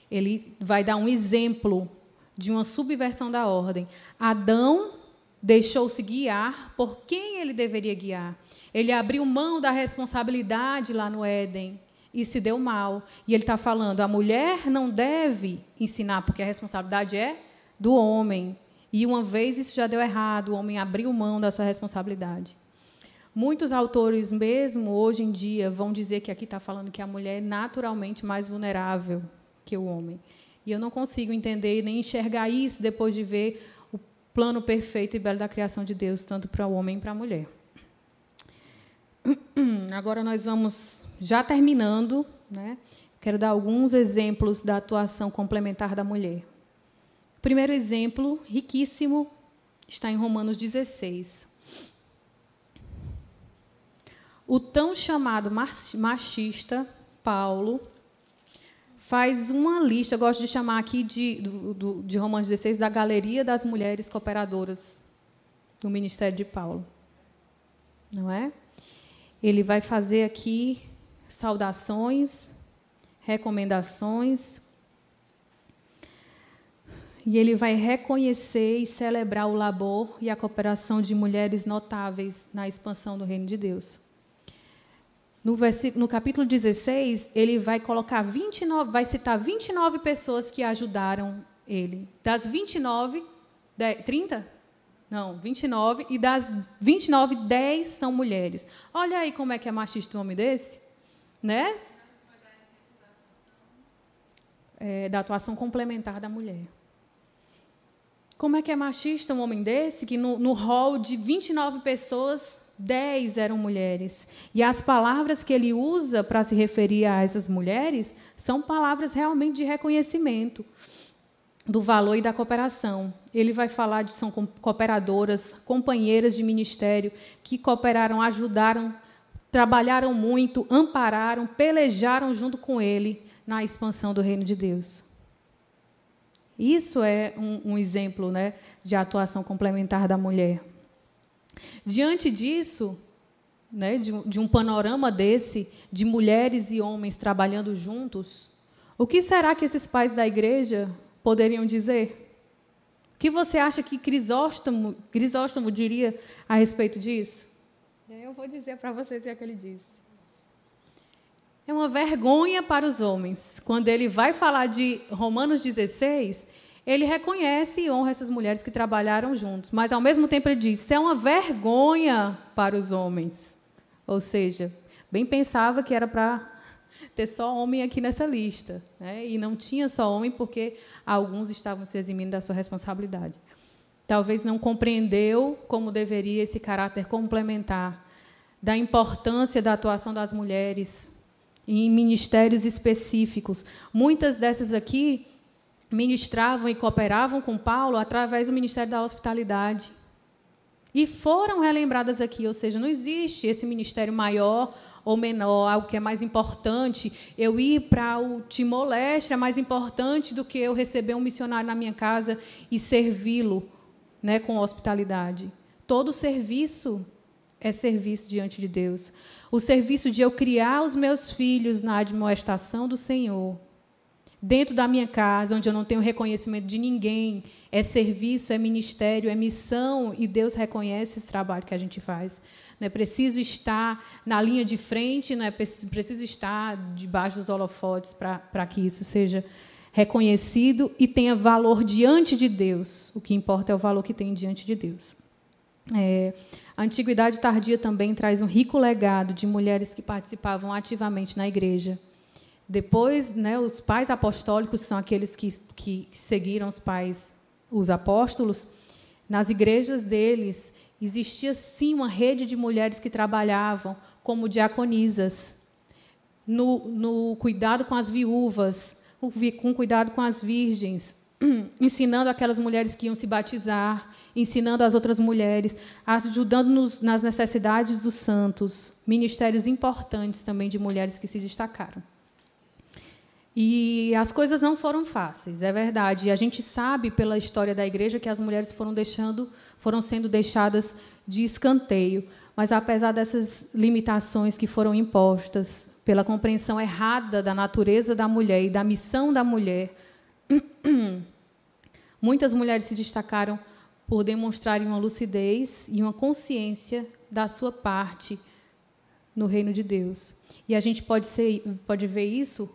Ele vai dar um exemplo de uma subversão da ordem. Adão deixou-se guiar por quem ele deveria guiar. Ele abriu mão da responsabilidade lá no Éden e se deu mal. E ele está falando, a mulher não deve ensinar, porque a responsabilidade é do homem. E uma vez isso já deu errado, o homem abriu mão da sua responsabilidade. Muitos autores mesmo, hoje em dia, vão dizer que aqui está falando que a mulher é naturalmente mais vulnerável que o homem. E eu não consigo entender nem enxergar isso depois de ver o plano perfeito e belo da criação de Deus, tanto para o homem e para a mulher. Agora nós vamos, já terminando, né? Quero dar alguns exemplos da atuação complementar da mulher. O primeiro exemplo, riquíssimo, está em Romanos 16. O tão chamado machista, Paulo, faz uma lista, eu gosto de chamar aqui de Romanos 16, da galeria das mulheres cooperadoras do ministério de Paulo. Não é? Ele vai fazer aqui saudações, recomendações, e ele vai reconhecer e celebrar o labor e a cooperação de mulheres notáveis na expansão do reino de Deus. No capítulo 16, ele vai colocar vai citar 29 pessoas que ajudaram ele. Das 29, 30? Não, 29, e das 29, 10 são mulheres. Olha aí como é que é machista um homem desse, né? Da atuação complementar da mulher. Como é que é machista um homem desse, que no hall de 29 pessoas, 10 eram mulheres. E as palavras que ele usa para se referir a essas mulheres são palavras realmente de reconhecimento do valor e da cooperação. Ele vai falar de são cooperadoras, companheiras de ministério, que cooperaram, ajudaram, trabalharam muito, ampararam, pelejaram junto com ele na expansão do reino de Deus. Isso é um exemplo, né, de atuação complementar da mulher. Diante disso, né, de um panorama desse, de mulheres e homens trabalhando juntos, o que será que esses pais da igreja poderiam dizer? O que você acha que Crisóstomo diria a respeito disso? Eu vou dizer para vocês o que ele disse. É uma vergonha para os homens. Quando ele vai falar de Romanos 16, ele reconhece e honra essas mulheres que trabalharam juntos, mas, ao mesmo tempo, ele diz, isso é uma vergonha para os homens. Ou seja, bem pensava que era para ter só homem aqui nessa lista, né? E não tinha só homem porque alguns estavam se eximindo da sua responsabilidade. Talvez não compreendeu como deveria esse caráter complementar da importância da atuação das mulheres em ministérios específicos. Muitas dessas aqui ministravam e cooperavam com Paulo através do ministério da hospitalidade. E foram relembradas aqui, ou seja, não existe esse ministério maior ou menor, algo que é mais importante. Eu ir para o Timor-Leste é mais importante do que eu receber um missionário na minha casa e servi-lo, né, com hospitalidade. Todo serviço é serviço diante de Deus. O serviço de eu criar os meus filhos na admoestação do Senhor, dentro da minha casa, onde eu não tenho reconhecimento de ninguém, é serviço, é ministério, é missão, e Deus reconhece esse trabalho que a gente faz. Não é preciso estar na linha de frente, não é preciso estar debaixo dos holofotes para que isso seja reconhecido e tenha valor diante de Deus. O que importa é o valor que tem diante de Deus. A Antiguidade Tardia também traz um rico legado de mulheres que participavam ativamente na igreja. Depois, né, os pais apostólicos são aqueles que seguiram os apóstolos. Nas igrejas deles, existia, sim, uma rede de mulheres que trabalhavam como diaconisas, no cuidado com as viúvas, com cuidado com as virgens, ensinando aquelas mulheres que iam se batizar, ensinando as outras mulheres, ajudando-nos nas necessidades dos santos, ministérios importantes também de mulheres que se destacaram. E as coisas não foram fáceis, é verdade. E a gente sabe, pela história da igreja, que as mulheres foram sendo deixadas de escanteio. Mas, apesar dessas limitações que foram impostas, pela compreensão errada da natureza da mulher e da missão da mulher, muitas mulheres se destacaram por demonstrarem uma lucidez e uma consciência da sua parte no reino de Deus. E a gente pode ver isso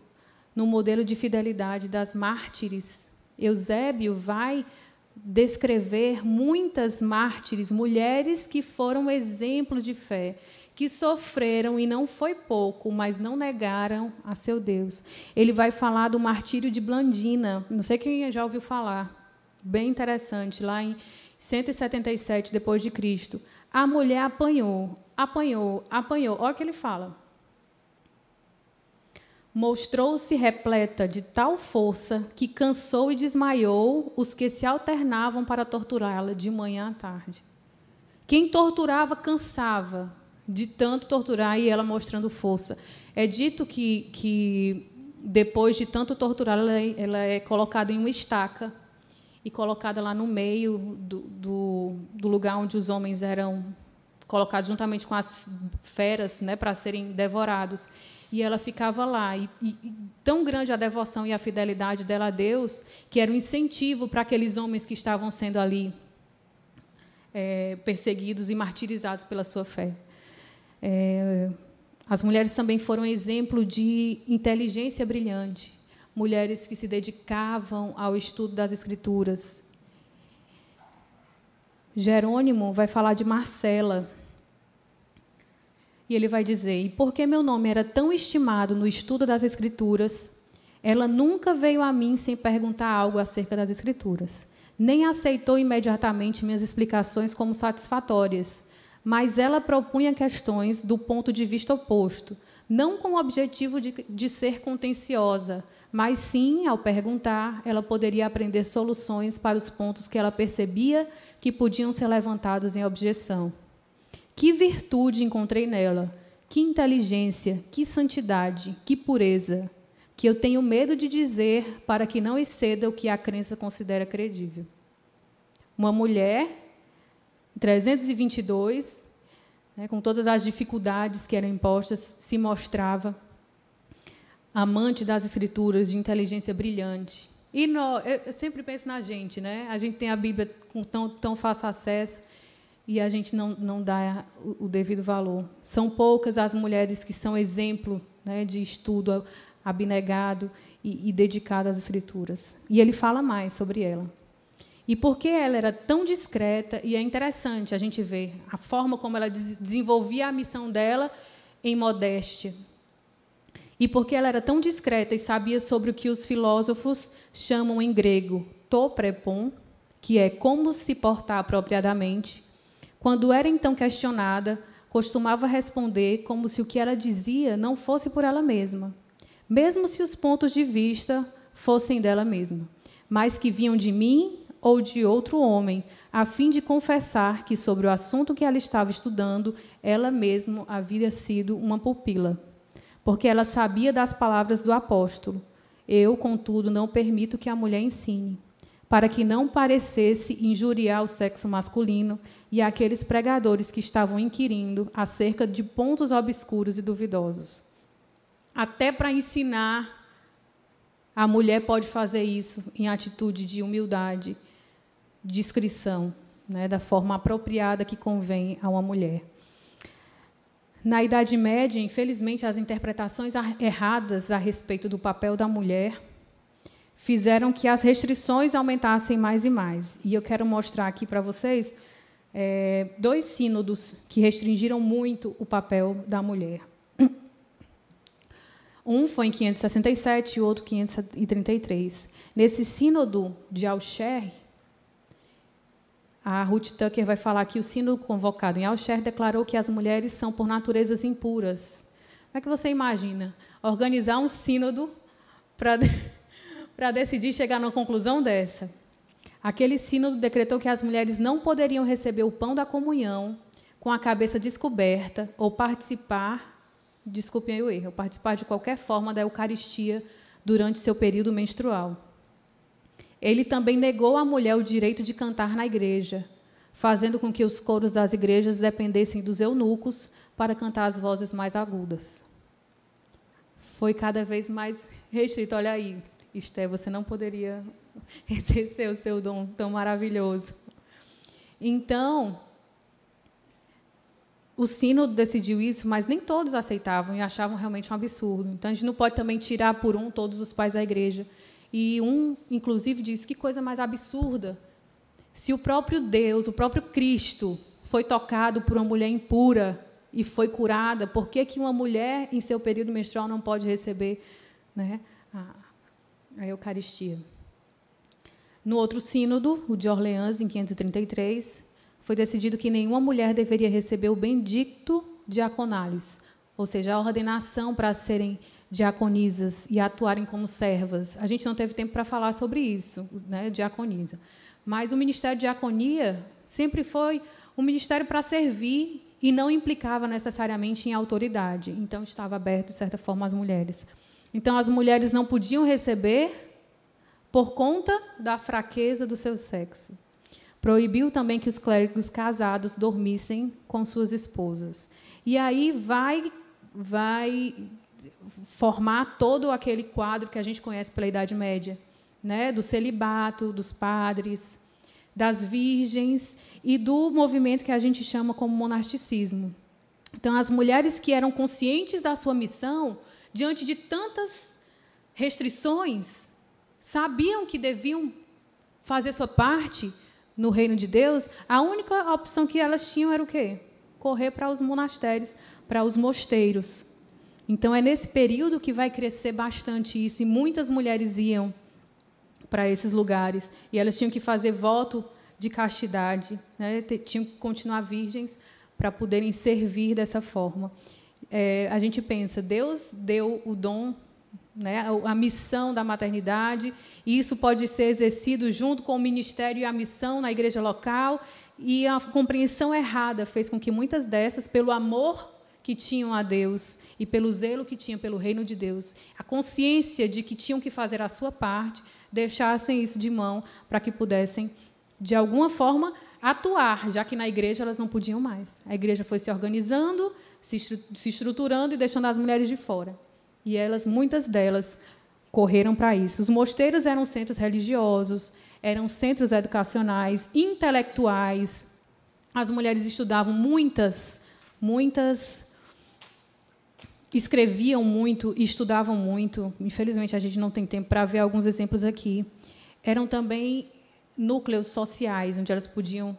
no modelo de fidelidade das mártires. Eusébio vai descrever muitas mártires, mulheres que foram exemplo de fé, que sofreram, e não foi pouco, mas não negaram a seu Deus. Ele vai falar do martírio de Blandina, não sei quem já ouviu falar, bem interessante, lá em 177 depois de Cristo. A mulher apanhou. Olha o que ele fala. Mostrou-se repleta de tal força que cansou e desmaiou os que se alternavam para torturá-la de manhã à tarde. Quem torturava cansava de tanto torturar, e ela mostrando força. É dito que depois de tanto torturar, ela é colocada em uma estaca e colocada lá no meio do lugar onde os homens eram colocados juntamente com as feras, né, para serem devorados. E ela ficava lá. E tão grande a devoção e a fidelidade dela a Deus, que era um incentivo para aqueles homens que estavam sendo ali perseguidos e martirizados pela sua fé. As mulheres também foram exemplo de inteligência brilhante, mulheres que se dedicavam ao estudo das Escrituras. Jerônimo vai falar de Marcela, e ele vai dizer: e porque meu nome era tão estimado no estudo das Escrituras, ela nunca veio a mim sem perguntar algo acerca das Escrituras, nem aceitou imediatamente minhas explicações como satisfatórias, mas ela propunha questões do ponto de vista oposto, não com o objetivo de ser contenciosa, mas sim, ao perguntar, ela poderia aprender soluções para os pontos que ela percebia que podiam ser levantados em objeção. Que virtude encontrei nela, que inteligência, que santidade, que pureza, que eu tenho medo de dizer para que não exceda o que a crença considera credível. Uma mulher, 322, com todas as dificuldades que eram impostas, se mostrava amante das Escrituras, de inteligência brilhante. E eu sempre penso na gente, né? A gente tem a Bíblia com tão fácil acesso, e a gente não dá o devido valor. São poucas as mulheres que são exemplo, né, de estudo abnegado e dedicado às Escrituras. E ele fala mais sobre ela. E porque ela era tão discreta, e é interessante a gente ver a forma como ela desenvolvia a missão dela em modéstia. E porque ela era tão discreta e sabia sobre o que os filósofos chamam em grego to prepon, que é como se portar apropriadamente, quando era então questionada, costumava responder como se o que ela dizia não fosse por ela mesma, mesmo se os pontos de vista fossem dela mesma, mas que vinham de mim ou de outro homem, a fim de confessar que, sobre o assunto que ela estava estudando, ela mesma havia sido uma pupila, porque ela sabia das palavras do apóstolo. Eu, contudo, não permito que a mulher ensine, para que não parecesse injuriar o sexo masculino e aqueles pregadores que estavam inquirindo acerca de pontos obscuros e duvidosos. Até para ensinar, a mulher pode fazer isso em atitude de humildade, discrição, né, da forma apropriada que convém a uma mulher. Na Idade Média, infelizmente, as interpretações erradas a respeito do papel da mulher fizeram que as restrições aumentassem mais e mais. E eu quero mostrar aqui para vocês 2 sínodos que restringiram muito o papel da mulher. Um foi em 567 e o outro em 533. Nesse sínodo de Alcher, a Ruth Tucker vai falar que o sínodo convocado em Alcher declarou que as mulheres são, por naturezas, impuras. Como é que você imagina organizar um sínodo para decidir chegar numa conclusão dessa? Aquele sínodo decretou que as mulheres não poderiam receber o pão da comunhão com a cabeça descoberta ou participar, desculpem aí o erro, participar de qualquer forma da Eucaristia durante seu período menstrual. Ele também negou à mulher o direito de cantar na igreja, fazendo com que os coros das igrejas dependessem dos eunucos para cantar as vozes mais agudas. Foi cada vez mais restrito. Olha aí, Esté, você não poderia exercer o seu dom tão maravilhoso. Então, o sínodo decidiu isso, mas nem todos aceitavam e achavam realmente um absurdo. Então, a gente não pode também tirar por todos os pais da igreja. E inclusive, disse, que coisa mais absurda. Se o próprio Deus, o próprio Cristo, foi tocado por uma mulher impura e foi curada, por que uma mulher, em seu período menstrual, não pode receber, né, a Eucaristia? No outro sínodo, o de Orleans, em 533, foi decidido que nenhuma mulher deveria receber o bendicto diaconales, ou seja, a ordenação para serem diaconisas e atuarem como servas. A gente não teve tempo para falar sobre isso, né, diaconisa. Mas o ministério de diaconia sempre foi um ministério para servir e não implicava necessariamente em autoridade. Então, estava aberto, de certa forma, às mulheres. Então, as mulheres não podiam receber por conta da fraqueza do seu sexo. Proibiu também que os clérigos casados dormissem com suas esposas. E aí vai formar todo aquele quadro que a gente conhece pela Idade Média, né, do celibato, dos padres, das virgens e do movimento que a gente chama como monasticismo. Então, as mulheres que eram conscientes da sua missão, diante de tantas restrições, sabiam que deviam fazer sua parte no reino de Deus, a única opção que elas tinham era o quê? Correr para os monastérios, para os mosteiros. Então, é nesse período que vai crescer bastante isso, e muitas mulheres iam para esses lugares, e elas tinham que fazer voto de castidade, né? Tinham que continuar virgens para poderem servir dessa forma. A gente pensa, Deus deu o dom, né, a missão da maternidade, e isso pode ser exercido junto com o ministério e a missão na igreja local, e a compreensão errada fez com que muitas dessas, pelo amor que tinham a Deus e pelo zelo que tinham pelo reino de Deus, a consciência de que tinham que fazer a sua parte, deixassem isso de mão para que pudessem, de alguma forma, atuar, já que na igreja elas não podiam mais. A igreja foi se organizando, se estruturando e deixando as mulheres de fora. E elas, muitas delas, correram para isso. Os mosteiros eram centros religiosos, eram centros educacionais, intelectuais. As mulheres estudavam muitas escreviam muito e estudavam muito. Infelizmente, a gente não tem tempo para ver alguns exemplos aqui. Eram também núcleos sociais, onde elas podiam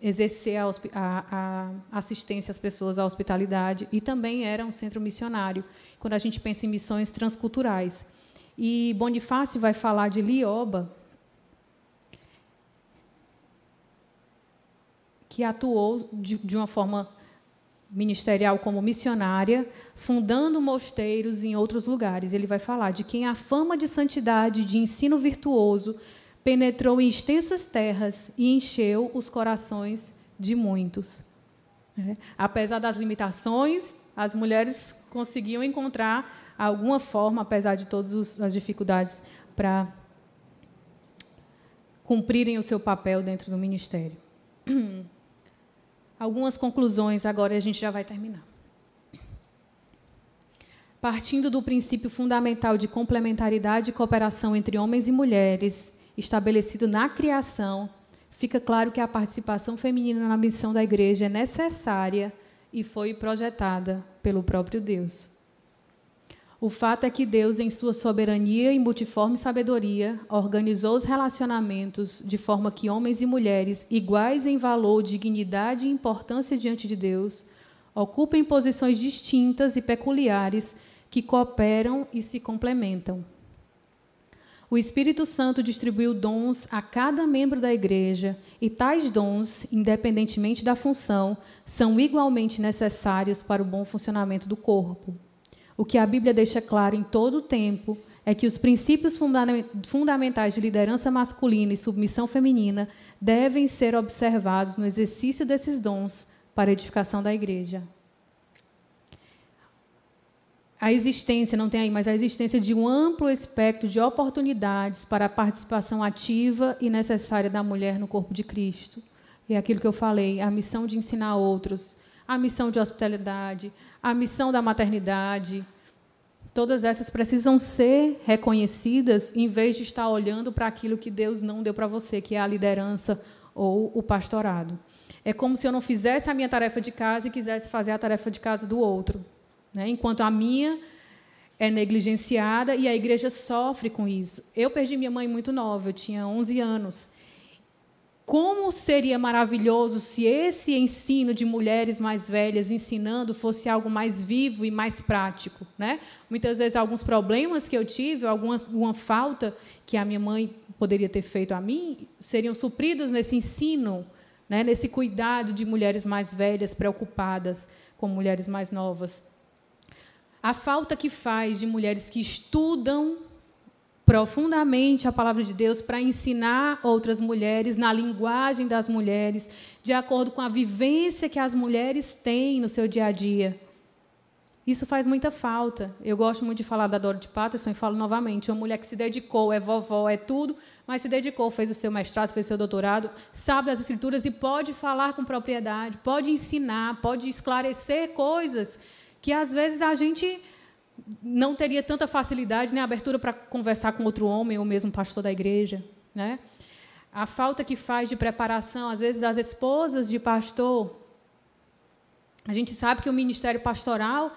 exercer a assistência às pessoas, a hospitalidade, e também era um centro missionário, quando a gente pensa em missões transculturais. E Bonifácio vai falar de Lioba, que atuou de uma forma ministerial como missionária, fundando mosteiros em outros lugares. Ele vai falar de quem a fama de santidade, de ensino virtuoso, penetrou em extensas terras e encheu os corações de muitos. Apesar das limitações, as mulheres conseguiam encontrar alguma forma, apesar de todas as dificuldades, para cumprirem o seu papel dentro do ministério. Algumas conclusões, agora a gente já vai terminar. Partindo do princípio fundamental de complementaridade e cooperação entre homens e mulheres, estabelecido na criação, fica claro que a participação feminina na missão da igreja é necessária e foi projetada pelo próprio Deus. O fato é que Deus, em sua soberania e multiforme sabedoria, organizou os relacionamentos de forma que homens e mulheres, iguais em valor, dignidade e importância diante de Deus, ocupem posições distintas e peculiares que cooperam e se complementam. O Espírito Santo distribuiu dons a cada membro da igreja, e tais dons, independentemente da função, são igualmente necessários para o bom funcionamento do corpo. O que a Bíblia deixa claro em todo o tempo é que os princípios fundamentais de liderança masculina e submissão feminina devem ser observados no exercício desses dons para a edificação da igreja. A existência, não tem aí, mas a existência de um amplo espectro de oportunidades para a participação ativa e necessária da mulher no corpo de Cristo. É aquilo que eu falei, a missão de ensinar outros, a missão de hospitalidade, a missão da maternidade, todas essas precisam ser reconhecidas em vez de estar olhando para aquilo que Deus não deu para você, que é a liderança ou o pastorado. É como se eu não fizesse a minha tarefa de casa e quisesse fazer a tarefa de casa do outro, né? Enquanto a minha é negligenciada e a igreja sofre com isso. Eu perdi minha mãe muito nova, eu tinha 11 anos. Como seria maravilhoso se esse ensino de mulheres mais velhas ensinando fosse algo mais vivo e mais prático, né? Muitas vezes, alguns problemas que eu tive, alguma falta que a minha mãe poderia ter feito a mim, seriam supridos nesse ensino, né? Nesse cuidado de mulheres mais velhas, preocupadas com mulheres mais novas. A falta que faz de mulheres que estudam profundamente a palavra de Deus para ensinar outras mulheres na linguagem das mulheres, de acordo com a vivência que as mulheres têm no seu dia a dia. Isso faz muita falta. Eu gosto muito de falar da Dorothy Patterson e falo novamente, uma mulher que se dedicou, é vovó, é tudo, mas se dedicou, fez o seu mestrado, fez o seu doutorado, sabe as Escrituras e pode falar com propriedade, pode ensinar, pode esclarecer coisas que, às vezes, a gente não teria tanta facilidade, nem abertura para conversar com outro homem ou mesmo pastor da igreja, né? A falta que faz de preparação, às vezes, das esposas de pastor. A gente sabe que o ministério pastoral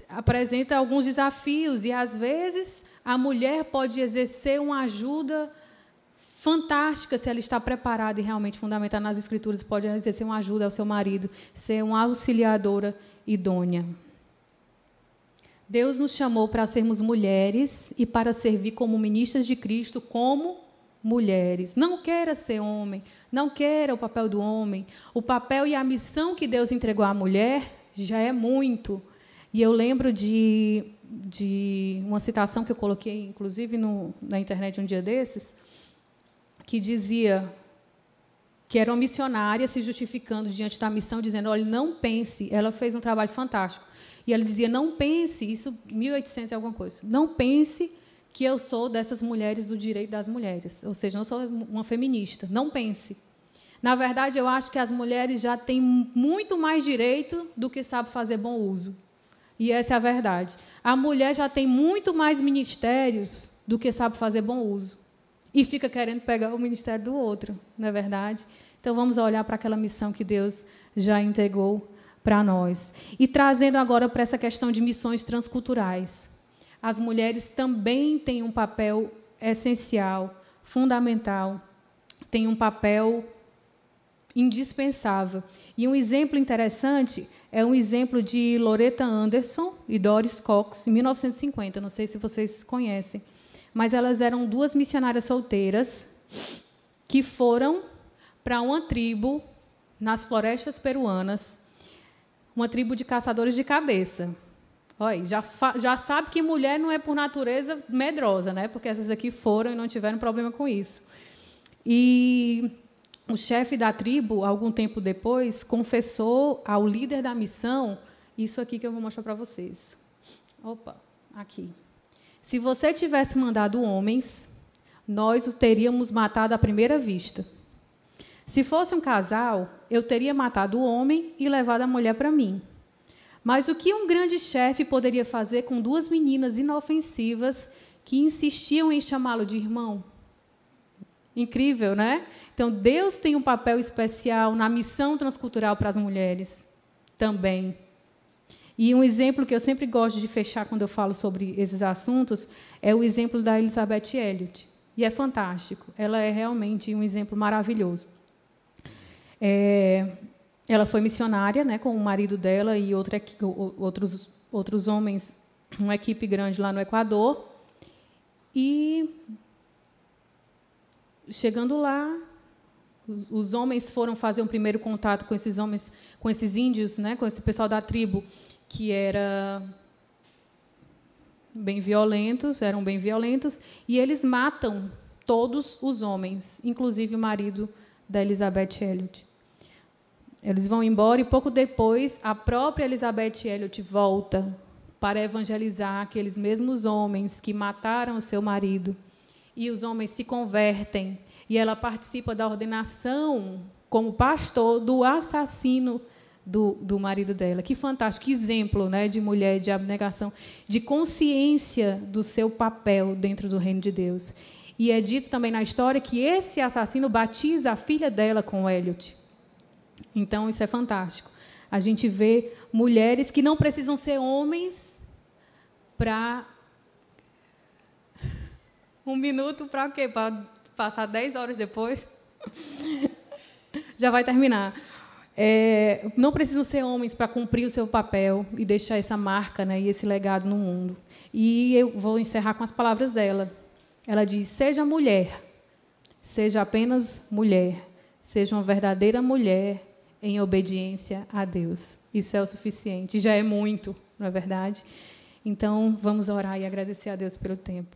apresenta alguns desafios e, às vezes, a mulher pode exercer uma ajuda fantástica se ela está preparada e realmente fundamentada nas Escrituras, pode exercer uma ajuda ao seu marido, ser uma auxiliadora idônea. Deus nos chamou para sermos mulheres e para servir como ministras de Cristo, como mulheres. Não queira ser homem, não queira o papel do homem. O papel e a missão que Deus entregou à mulher já é muito. E eu lembro de uma citação que eu coloquei, inclusive, na internet um dia desses, que dizia que era uma missionária se justificando diante da missão, dizendo, olha, não pense, ela fez um trabalho fantástico. E ela dizia, não pense, isso 1800 e alguma coisa, não pense que eu sou dessas mulheres do direito das mulheres, ou seja, não sou uma feminista, não pense. Na verdade, eu acho que as mulheres já têm muito mais direito do que sabem fazer bom uso. E essa é a verdade. A mulher já tem muito mais ministérios do que sabe fazer bom uso. E fica querendo pegar o ministério do outro, não é verdade? Então, vamos olhar para aquela missão que Deus já entregou para nós. E trazendo agora para essa questão de missões transculturais. As mulheres também têm um papel essencial, fundamental, têm um papel indispensável. E um exemplo interessante é um exemplo de Loretta Anderson e Doris Cox, em 1950. Não sei se vocês conhecem, mas elas eram duas missionárias solteiras que foram para uma tribo nas florestas peruanas, uma tribo de caçadores de cabeça. Olha, já sabe que mulher não é, por natureza, medrosa, né? Porque essas aqui foram e não tiveram problema com isso. E o chefe da tribo, algum tempo depois, confessou ao líder da missão isso aqui que eu vou mostrar para vocês. Opa, aqui. Se você tivesse mandado homens, nós o teríamos matado à primeira vista. Se fosse um casal, eu teria matado o homem e levado a mulher para mim. Mas o que um grande chefe poderia fazer com duas meninas inofensivas que insistiam em chamá-lo de irmão? Incrível, né? Então, Deus tem um papel especial na missão transcultural para as mulheres também. E um exemplo que eu sempre gosto de fechar quando eu falo sobre esses assuntos é o exemplo da Elizabeth Elliot. E é fantástico. Ela é realmente um exemplo maravilhoso. Ela foi missionária, né, com o marido dela e outros homens, uma equipe grande lá no Equador. E, chegando lá, os homens foram fazer um primeiro contato com esses homens, com esses índios, né, com esse pessoal da tribo, que eram bem violentos, e eles matam todos os homens, inclusive o marido da Elizabeth Elliot. Eles vão embora e, pouco depois, a própria Elizabeth Elliot volta para evangelizar aqueles mesmos homens que mataram o seu marido. E os homens se convertem, e ela participa da ordenação como pastor do assassino do marido dela. Que fantástico, que exemplo, né, de mulher, de abnegação, de consciência do seu papel dentro do reino de Deus. E é dito também na história que esse assassino batiza a filha dela com Elliot. Então, isso é fantástico. A gente vê mulheres que não precisam ser homens para... Um minuto para quê? Para passar 10 horas depois? Já vai terminar. Não precisam ser homens para cumprir o seu papel e deixar essa marca, né, e esse legado no mundo. E eu vou encerrar com as palavras dela. Ela diz: seja mulher, seja apenas mulher, seja uma verdadeira mulher em obediência a Deus. Isso é o suficiente, já é muito, não é verdade? Então, vamos orar e agradecer a Deus pelo tempo.